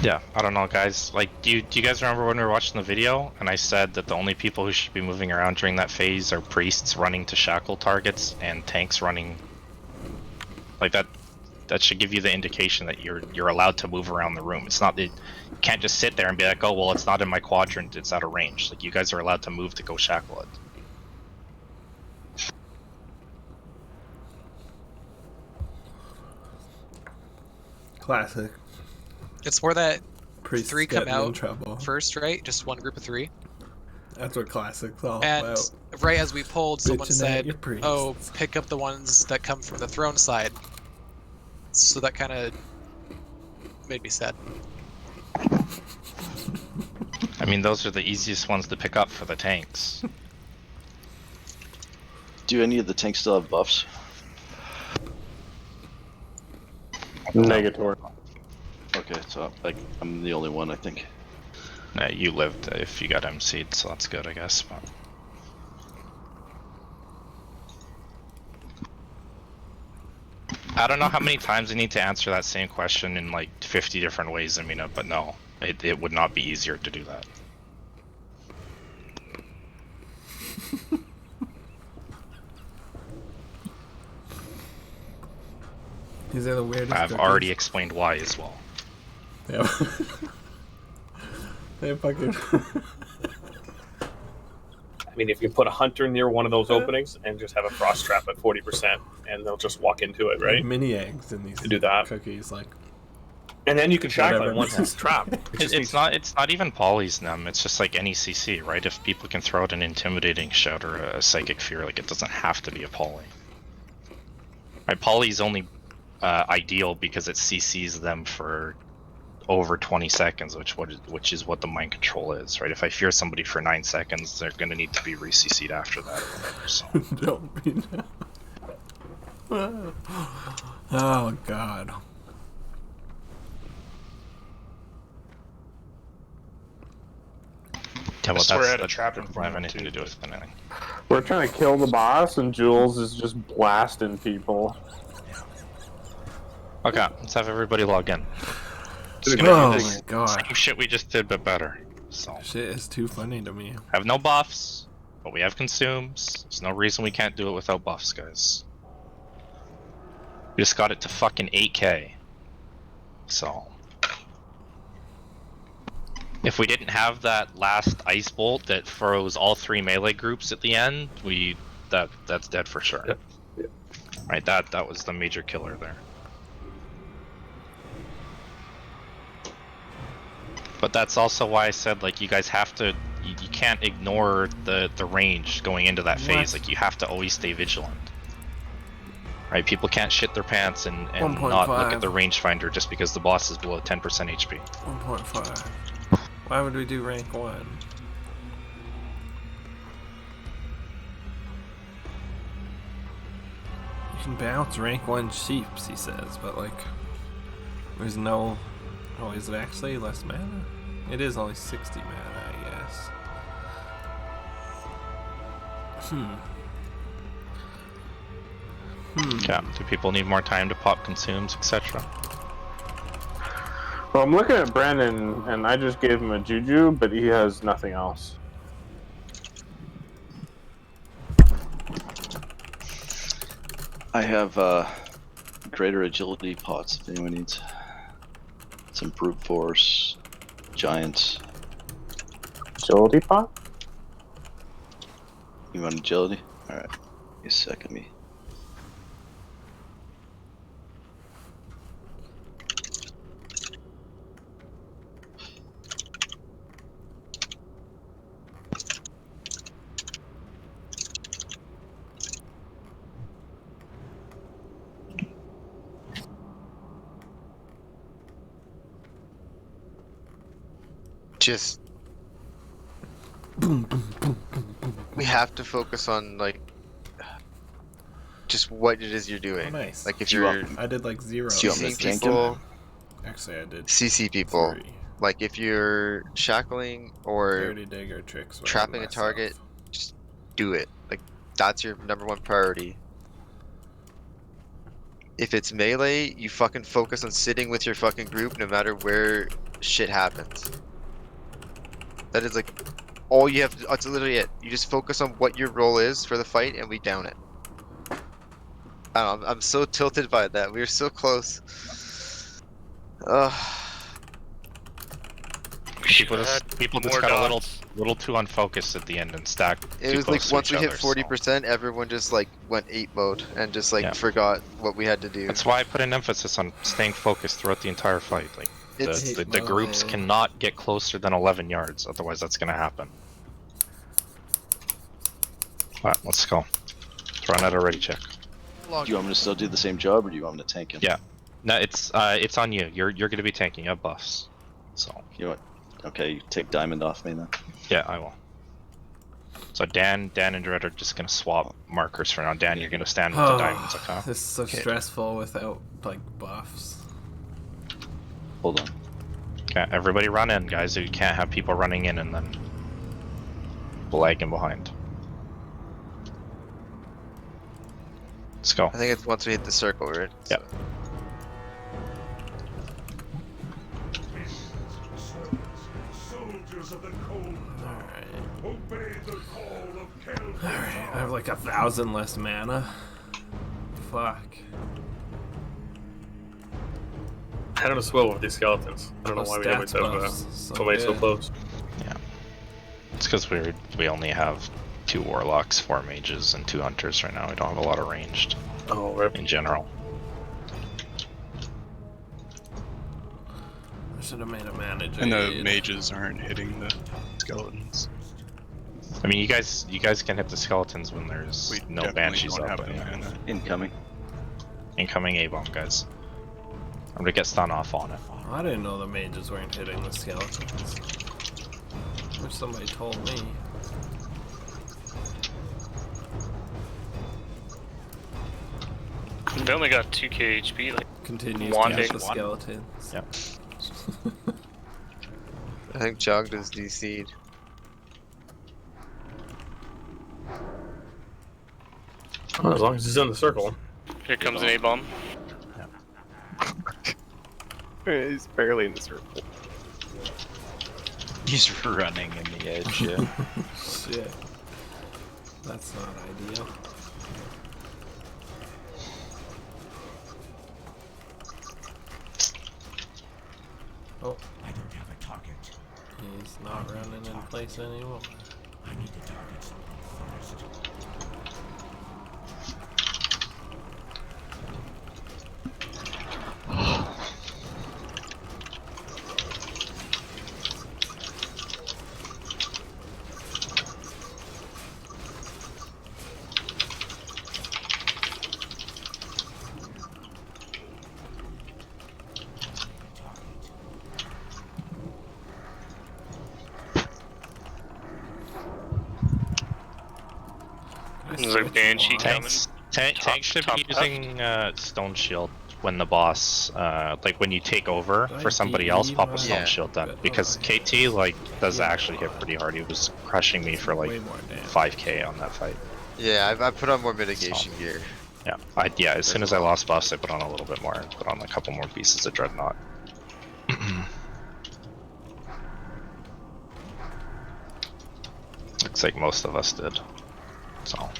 Yeah, I don't know, guys. Like, do you guys remember when we were watching the video and I said that the only people who should be moving around during that phase are priests running to shackle targets and tanks running? Like that should give you the indication that you're allowed to move around the room. It's not that you can't just sit there and be like, oh well, it's not in my quadrant, it's out of range. Like, you guys are allowed to move to go shackle it. Classic. It's where that Priests three come getting in out trouble. first, right? Just one group of three. That's what classic's all And about. right as we pulled, someone Bitching at your said, priests. "Oh, pick up the ones that come from the throne side." So that kind of made me sad. I mean, those are the easiest ones to pick up for the tanks. Do any of the tanks still have buffs? Negator. Okay, so I'm the only one, I think. You lived if you got MC'd, so that's good, I guess. But... I don't know how many times I need to answer that same question in like 50 different ways, Amina, but no, it would not be easier to do that. These are the weirdest. I've cookies. already explained why as well. Yeah. They fucking. I mean, if you put a hunter near one of those openings and just have a frost trap at 40%, and they'll just walk into it, right? Mini eggs in these To do that. cookies, like. And then you can shackle Whatever. it once it's trapped. It's not even polys, Nem. It's just like any CC, right? If people can throw out an intimidating shout or a psychic fear, like, it doesn't have to be a poly. Right? Poly's only ideal because it CCs them for over 20 seconds, which is what the mind control is, right? If I fear somebody for 9 seconds, they're gonna need to be re-CC'd after that or whatever. So. Don't be. Oh God. Yeah, well, swear I had a that trap in doesn't front have of him, anything too. to do with anything. We're trying to kill the boss, and Jules is just blasting people. Okay, let's have everybody log in. Oh my God. Same shit we just did, but better. So Shit is too funny to me. have no buffs, but we have consumes. There's no reason we can't do it without buffs, guys. We just got it to fucking 8k. So if we didn't have that last ice bolt that froze all 3 melee groups at the end, that's dead for sure. Yep. Yep. Right, that was the major killer there. But that's also why I said, like, you guys have to, you can't ignore the range going into that phase. What? Like, you have to always stay vigilant. Right? People can't shit their pants and not look at the rangefinder just because the boss is below 10% HP. 1.5. Why would we do rank 1? You can bounce rank 1 sheeps, he says, but like, there's no. Oh, is it actually less mana? It is only 60 mana, I guess. Yeah. Do people need more time to pop consumes, etc.? Well, I'm looking at Brandon, and I just gave him a juju, but he has nothing else. I have greater agility pots if anyone needs. Some brute force, giants. Agility pot? You want agility? Alright. Give me a second, me. Just we have to focus on like just what it is you're doing. Oh, nice. Like if you're I did like 0. CC people, Actually, I did CC people. 3. Like if you're shackling or Dirty digger tricks. trapping a target, just do it. Like that's your #1 priority. If it's melee, you fucking focus on sitting with your fucking group no matter where shit happens. That is like all you have to, that's literally it. You just focus on what your role is for the fight and we down it. I don't know, I'm so tilted by that. We were so close. People just got a little too unfocused at the end and stacked. It was like once we hit 40%, everyone just like went 8 mode and just like forgot what we had to do. That's why I put an emphasis on staying focused throughout the entire fight. Like the groups cannot get closer than 11 yards, otherwise that's gonna happen. Alright, let's go. Run out a ready check. Do you want me to still do the same job, or do you want me to tank him? Yeah. No, it's on you. You're gonna be tanking. You have buffs. So. You know what? Okay, you take diamond off me then. Yeah, I will. So Dan and Red are just gonna swap markers for now. Dan, you're gonna stand with the diamonds, okay? This is so stressful without like buffs. Hold on. Okay, everybody run in, guys. You can't have people running in and then lagging behind. Let's go. I think it's once we hit the circle, right? Yep. Alright, I have like 1,000 less mana. Fuck. I had a swivel with these skeletons. I don't know why we always have so close. Yeah. It's because we only have 2 warlocks, 4 mages, and 2 hunters right now. We don't have a lot of ranged. Oh, right. In general. I should have made a manager. And the mages aren't hitting the skeletons. I mean, you guys can hit the skeletons when there's no banshees up. Incoming. Incoming A-bomb, guys. I'm gonna get stun off on it. I didn't know the mages weren't hitting the skeletons. Wish somebody told me. They only got 2k HP. Like continues to hit the skeletons. Yep. I think Jogged is DC'd. Oh, as long as he's in the circle. Here comes an A-bomb. He's barely in the circle. He's running in the edge, yeah. Shit. That's not ideal. Oh. I don't have a target. He's not running in place anymore. I need the targets first. There's a Banshee coming. Tank should be using Stone Shield when the boss, like when you take over for somebody else, pop a Stone Shield then. Because KT like does actually hit pretty hard. He was crushing me for like 5k on that fight. Yeah, I put on more mitigation gear. Yeah, as soon as I lost buffs, I put on a little bit more. Put on a couple more pieces of Dreadnought. Looks like most of us did. So.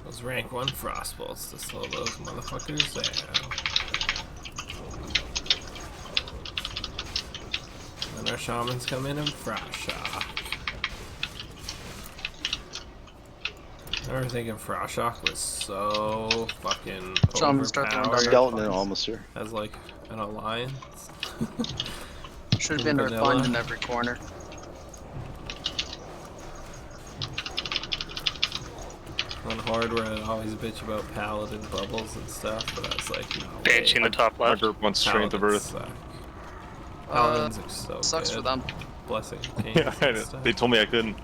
Those rank 1 frostbolts to slow those motherfuckers down. And our shamans come in and frost shock. I remember thinking frost shock was so fucking overpowered. Skeleton almost here. As like an alliance. Should have been refined in every corner. On hardware, I'd always bitch about paladin bubbles and stuff, but I was like, no. Banshee in the top left. Our group wants Strength of Earth. Paladins are so sucks good. for them. Blessing. Yeah, they told me I couldn't.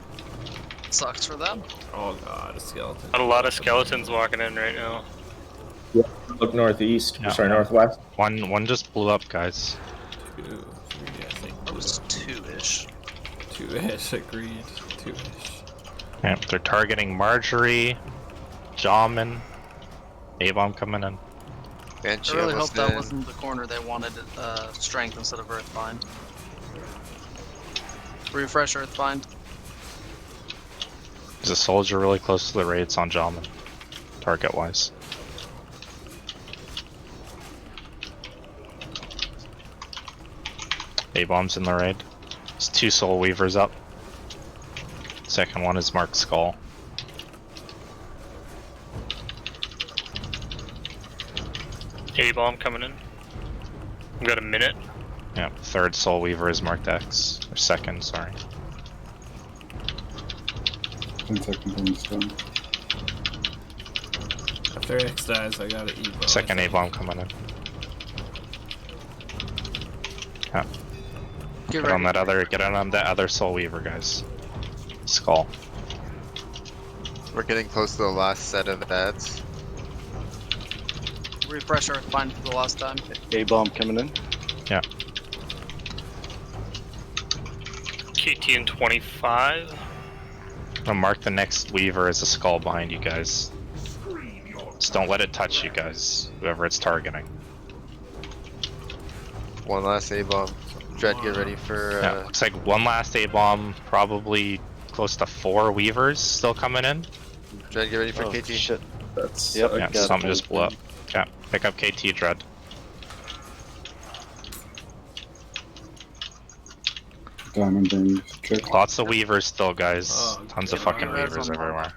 Sucks for them. Oh god, a skeleton. Got a lot of skeletons walking in right now. Yeah, look northeast. Sorry, northwest. One just blew up, guys. 2, 3, I think. That was 2-ish. 2-ish, agreed. 2-ish. Yeah, they're targeting Marjorie, Jamin, A-bomb coming in. Banshee I really hope almost that in. wasn't the corner they wanted strength instead of Earthbind. Refresh Earthbind. There's a soldier really close to the raids on Jamin, target-wise. A-bomb's in the raid. There's 2 Soul Weavers up. Second one is marked Skull. A-bomb coming in. We got a minute. Yeah, third Soul Weaver is marked X. Or second, sorry. 10 seconds on the stone. After X dies, I gotta eat. Second A-bomb coming in. Yeah. Get on that other Soul Weaver, guys. Skull. We're getting close to the last set of ads. Refresh Earthbind for the last time. A-bomb coming in. Yeah. KT in 25. I'll mark the next Weaver as a skull behind you guys. Just don't let it touch you guys, whoever it's targeting. One last A-bomb. Dread, get ready for... Yeah, looks like one last A-bomb, probably close to 4 Weavers still coming in. Dread, get ready for KT. Shit. That's Yeah, something just blew up. Yeah, pick up KT, Dread. Diamond burn kick. Lots of Weavers still, guys. Oh, Tons of fucking Weavers Weavers on everywhere.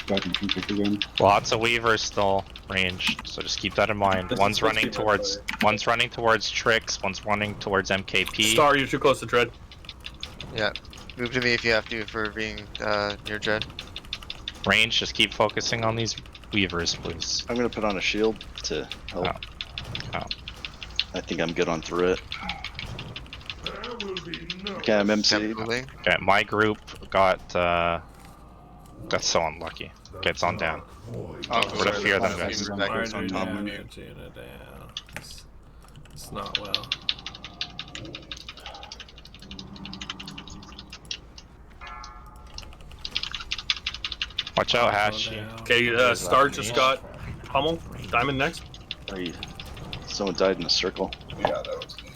Diamond kick again. Lots of Weavers still ranged, so just keep that in mind. One's running towards Trix, one's running towards MKP. Star, you're too close to Dread. Yeah. Move to me if you have to for being near Dread. Range, just keep focusing on these Weavers, please. I'm gonna put on a shield to help. Oh. I think I'm good on through it. Okay, I'm MC. Okay, my group got so unlucky. Gets on down. What a fear them guys. Marjorie on top of you. damage, Gina down. It's not well. Watch out, Hash. Okay, Star just got Hummel. Diamond next. Someone died in a circle. Yeah, that was me.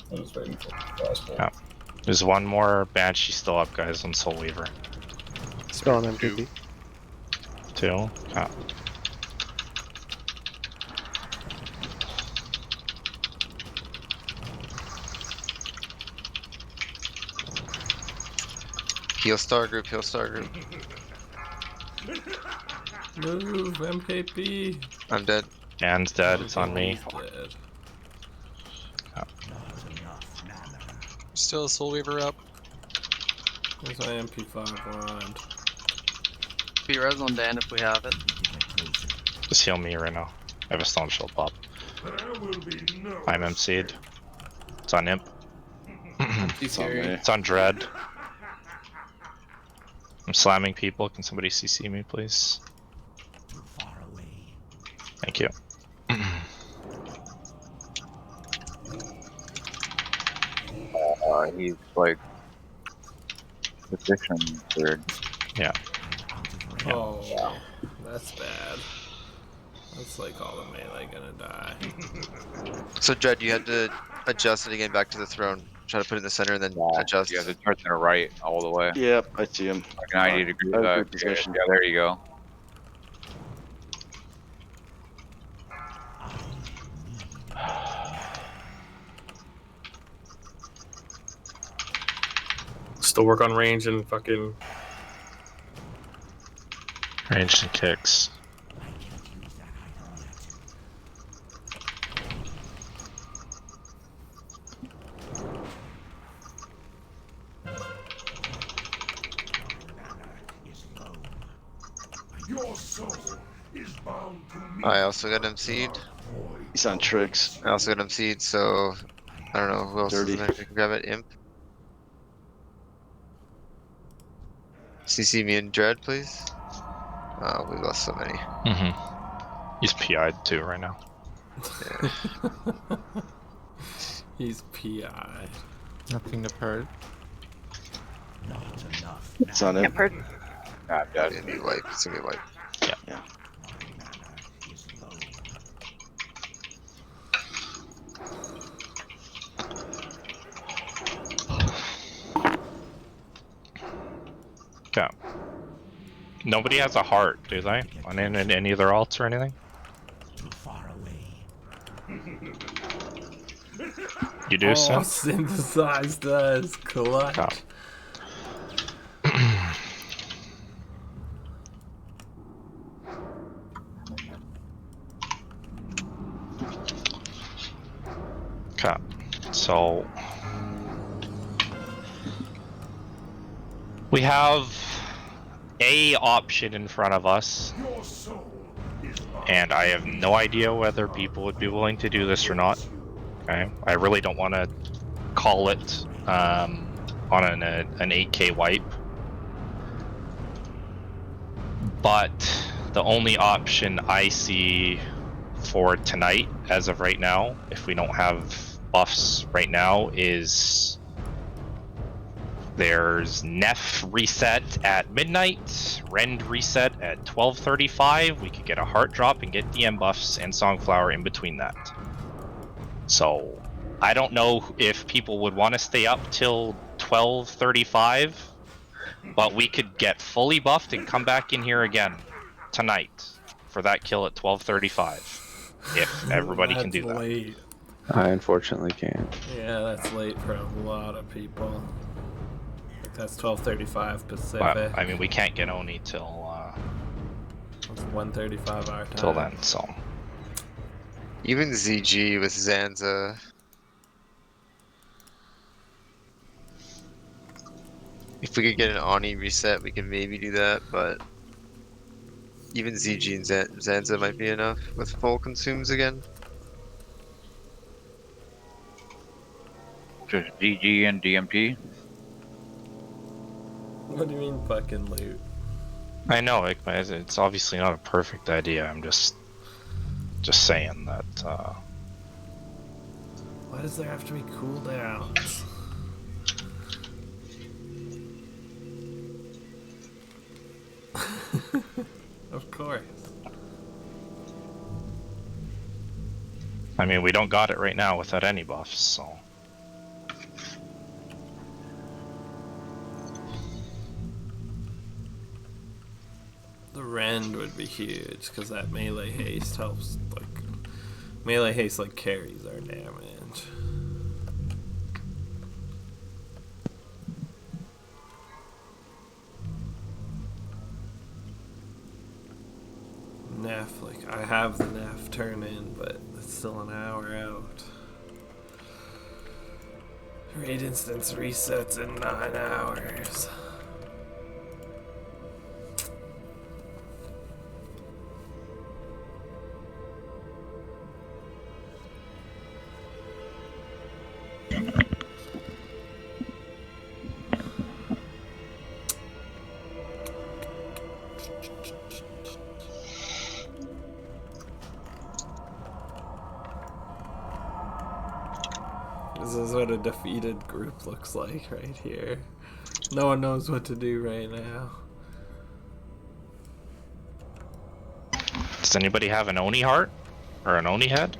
I was waiting for the last one. Yeah. There's one more Banshee still up, guys, on Soul Weaver. Still on MPP. 2. Yeah. Heal Star group, heal Star group. Move, MKP. I'm dead. Dan's dead, it's on me. Dead. Still a Soul Weaver up. There's my MP5 wand. Be res on Dan if we have it. Just heal me right now. I have a Stone Shield pop. I'm MC'd. It's on Imp. It's on me. It's on Dread. I'm slamming people. Can somebody CC me, please? Thank you. He's like position third. Yeah. Oh, that's bad. That's like all the melee gonna die. So Dread, you had to adjust it again back to the throne. Try to put it in the center and then adjust. You have to turn to the right all the way. Yep, I see him. Like an 90 degree. I have Yeah, good position. there you go. Still work on range and fucking. Ranged and kicks. Your soul is bound to me. I also got MC'd. He's on tricks. I also got MC'd, so I don't know who else is there. Can grab it. Imp. CC me and Dread, please. Oh, we lost so many. He's PI'd too right now. Yeah. He's PI. Nothing to purge. Not enough. It's on him. I'm dead. It's gonna be wipe. It's gonna be wipe. Yeah. Okay. Nobody has a heart, do they? On any of their alts or anything? Too far away. You do, so? Synthesized us, clutch. Okay. Okay, so we have a option in front of us, and I have no idea whether people would be willing to do this or not. Okay, I really don't want to call it on an 8K wipe, but the only option I see for tonight, as of right now, if we don't have buffs right now, is there's Neff reset at midnight, Rend reset at 12:35. We could get a heart drop and get DM buffs and Songflower in between that. So I don't know if people would want to stay up till 12:35, but we could get fully buffed and come back in here again tonight for that kill at 12:35. If everybody can do that. Late. I unfortunately can't. Yeah, that's late for a lot of people. Like that's 12:35 Pacific. But, I mean, we can't get Oni till It's 1:35 our time. till then. So Even ZG with Zanza. If we could get an Oni reset, we can maybe do that, but even ZG and Zanza might be enough with full consumes again. Just DG and DMT. What do you mean fucking loot? I know it's obviously not a perfect idea. I'm just saying that. Why does there have to be cooldowns? Of course. I mean, we don't got it right now without any buffs, so. The Rend would be huge because that melee haste helps. Like melee haste like carries our damage. Neff, like I have the Neff turn in, but it's still an hour out. Raid instance resets in 9 hours. This is what a defeated group looks like right here. No one knows what to do right now. Does anybody have an Oni heart? Or an Oni head?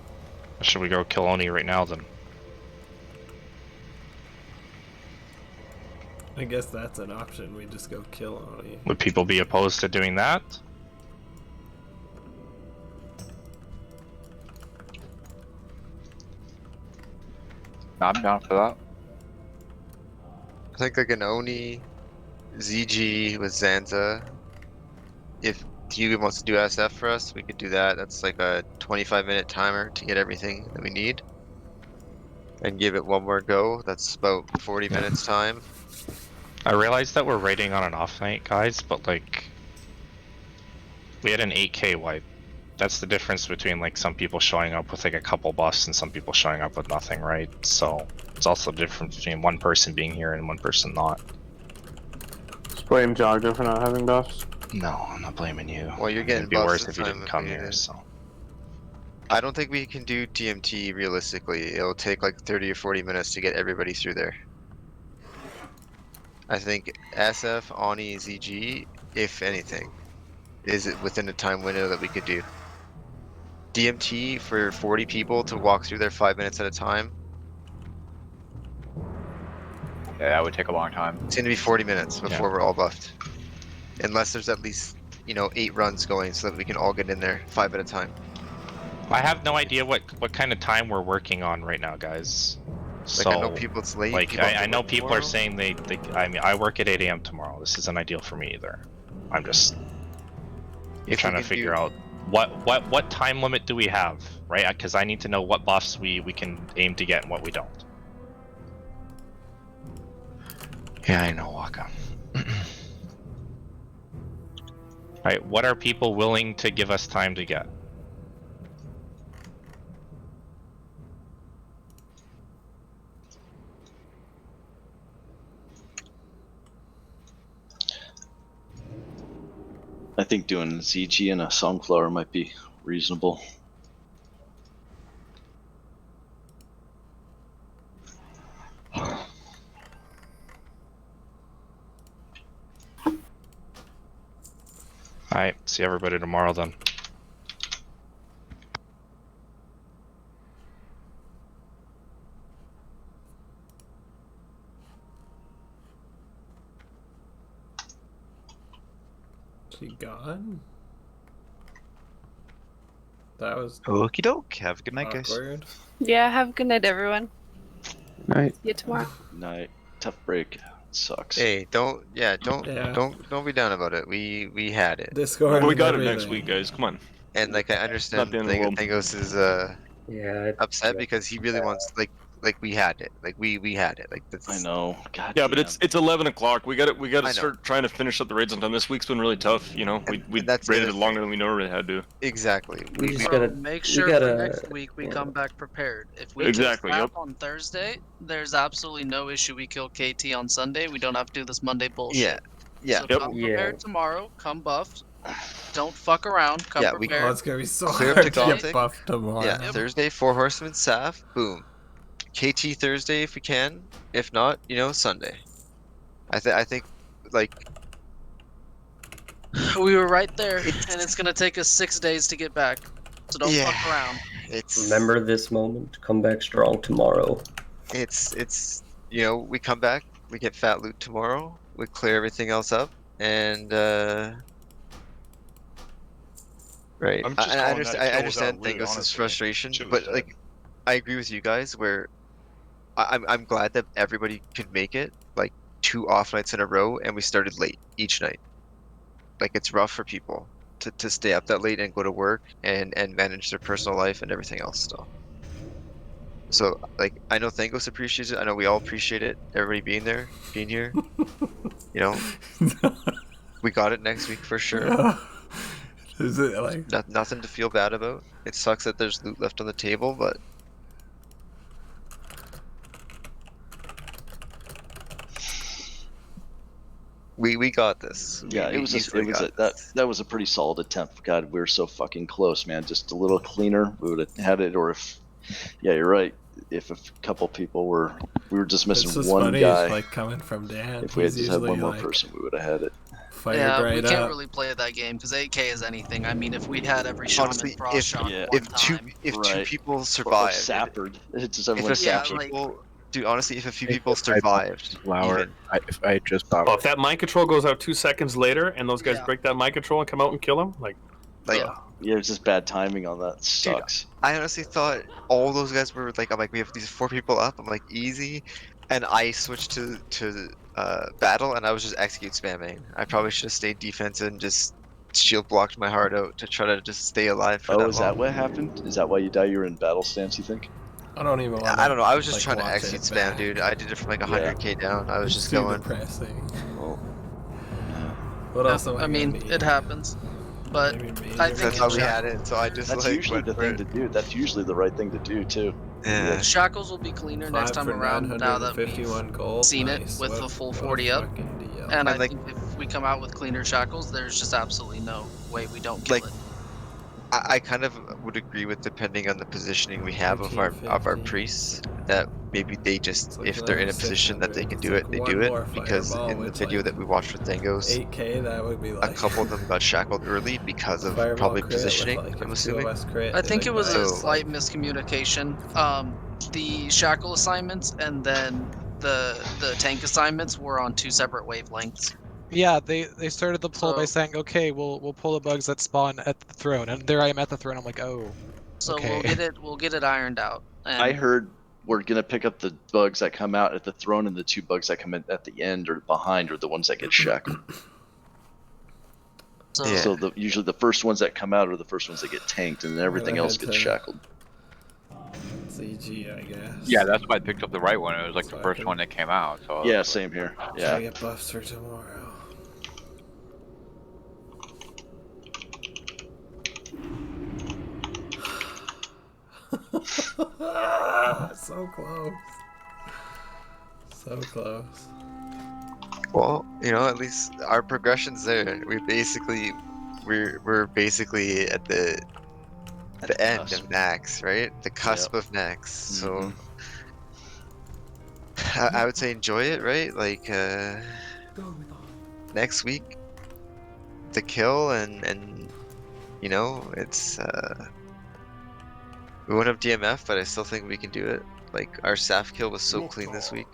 Or should we go kill Oni right now then? I guess that's an option. We just go kill Oni. Would people be opposed to doing that? I'm down for that. I think like an Oni, ZG with Zanza. If Hugo wants to do SF for us, we could do that. That's like a 25-minute timer to get everything that we need. And give it one more go. That's about 40 minutes time. I realize that we're raiding on an off night, guys, but like... We had an 8k wipe. That's the difference between like some people showing up with like a couple buffs and some people showing up with nothing, right? So it's also the difference between one person being here and one person not. Just blame Jogger for not having buffs. No, I'm not blaming you. Well, you're getting It'd be buffs worse this if you time didn't if come we here, did. so... I don't think we can do DMT realistically. It'll take like 30 or 40 minutes to get everybody through there. I think SF, Oni, ZG, if anything, is it within a time window that we could do. DMT for 40 people to walk through there 5 minutes at a time. Yeah, that would take a long time. It's gonna be 40 minutes before we're all buffed. Unless there's at least, 8 runs going so that we can all get in there 5 at a time. I have no idea what kind of time we're working on right now, guys. So, I know people it's late. Like, people have I to know work people tomorrow. are saying they I mean, I work at 8 AM tomorrow. This isn't ideal for me either. I'm just If trying we to could figure do- out what time limit do we have, right? Because I need to know what buffs we can aim to get and what we don't. Yeah, I know, Waka. Alright, what are people willing to give us time to get? I think doing ZG and a sunflower might be reasonable. Alright, see everybody tomorrow then. She gone? That was Okie doke. Have a good night, guys. awkward. Yeah, have a good night, everyone. Night. See you tomorrow. Night. Tough break. Sucks. Hey, don't be down about it. We had it. Discord. We and got it everything. next week, guys. Come on. And like I understand the end of the world. Thingos is upset because he really wants like we had it. Like we had it. Like that's I know. God. Yeah, but it's 11 o'clock. We got I to know. start trying to finish up the raids on time. This week's been really tough. We that's the raided other it longer than we normally had to. exactly. We We just gotta make sure for next week we come back prepared. If we Exactly, just yep. on Thursday, there's absolutely no issue. We kill KT on Sunday. We don't have to do this Monday bullshit. Yeah. So come prepared tomorrow. Come buffed. Don't fuck around. Come Yeah, we- prepared. Oh, it's gonna be so Clear up hard to to Gothic. get buffed tomorrow. Yeah, Thursday, 4 Horsemen, Saf, boom. KT Thursday if we can. If not, Sunday. I think like We were right there, and it's gonna take us 6 days to get back. So don't Yeah. fuck around. it's Remember this moment. Come back strong tomorrow. it's we come back, we get fat loot tomorrow, we clear everything else up, and right. I'm just I calling understand. that a I kill understand without loot, Thingos' honestly. frustration, Shit but was like, I agree with you guys. Where I'm glad that everybody could make it like 2 off nights in a row, and we started late each night. Like it's rough for people to stay up that late and go to work and manage their personal life and everything else still. So like I know Thangos appreciates it. I know we all appreciate it. Everybody being there, being here. You know, we got it next week for sure. Is it like Nothing to feel bad about. It sucks that there's loot left on the table, but we got this. Yeah, We it was easily got that was a pretty solid attempt. God, we were so fucking close, man. Just a little cleaner, we would have had it. Or if, yeah, you're right. If a couple people we were just it's missing just one funny, guy. like coming from Dan. If we had he's just had one usually, more like, person, we would have had it. fired Yeah, right we can't up. really play that game because 8K is anything. I mean, if we'd had every shaman honestly, frost shot one if time, two people Or survived, sappered. It's just if everyone a few Yeah, sappered. people, dude, honestly, if a few If people I survived, Flower, even if I just bought Well, if that mind control goes out 2 seconds later and those guys Yeah. break that mind control and come out and kill him, like, like. Yeah, it's just bad timing on that. Sucks. I honestly thought all those guys were like, I'm like, we have these 4 people up. I'm like, easy, and I switched to battle, and I was just execute spamming. I probably should have stayed defensive and just shield blocked my heart out to try to just stay alive for Oh, that is long. that what happened? Is that why you die? You're in battle stance, you think? I don't even want. I don't know. I was just like, trying to watch execute it spam, back. dude. I did it from like Yeah. 100k down. I was It's just too going. depressing. Well, What else am I I gonna mean, need? it happens. But Maybe major I think That's how we Shack- had it. So I just that's like usually went the for thing it. to do. That's usually the right thing to do too. Yeah. Shackles will be cleaner next 5 time for around now that we've 951 gold. seen Nice. it with What- the full what a 40 up. fucking deal. And And I like- think if we come out with cleaner shackles, there's just absolutely no way we don't kill Like, it. I kind of would agree with depending on the positioning we have of our 1350. priests that maybe they just It's like if they're in a another position that they 600. can It's do like it, they one do it. more Because fireball in the with, video like, that we watched with Thangos, 8K, that would be a like couple of them got shackled early because of fireball probably crit with, positioning. like, I'm a assuming. 2OS crit I and think it was a So- slight miscommunication. The shackle assignments and then the tank assignments were on 2 separate wavelengths. Yeah, they started the poll by So- saying, "Okay, we'll pull the bugs that spawn at the throne," and there I am at the throne. I'm like, "Oh, So okay." we'll get it ironed out. And I heard we're gonna pick up the bugs that come out at the throne, and the 2 bugs that come in at the end or behind are the ones that get shackled. So, Yeah. So usually the first ones that come out are the first ones that get tanked, and then everything Gonna else head gets to- shackled. CG, I guess. Yeah, that's why I picked up the right one. It was like So the I first can- one that came out. So Yeah, same here. Try to Yeah. get buffs for tomorrow. So close. So close. Well, you know, at least our progression's there. We're basically at the end cusp. of Nax, right? The cusp of Nax. So I would say enjoy it, right? Like next week, the kill and you know it's we won't have DMF, but I still think we can do it. Like our Saf kill was so clean this week,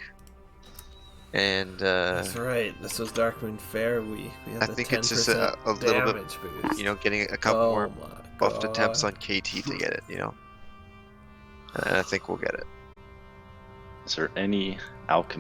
and That's right. This was Darkmoon Fair week. We had I the think 10% it's just a little bit, damage boost. you know, getting a couple Oh more my buffed attempts God. on KT to get it, you know. And I think we'll get it. Is there any alchemy?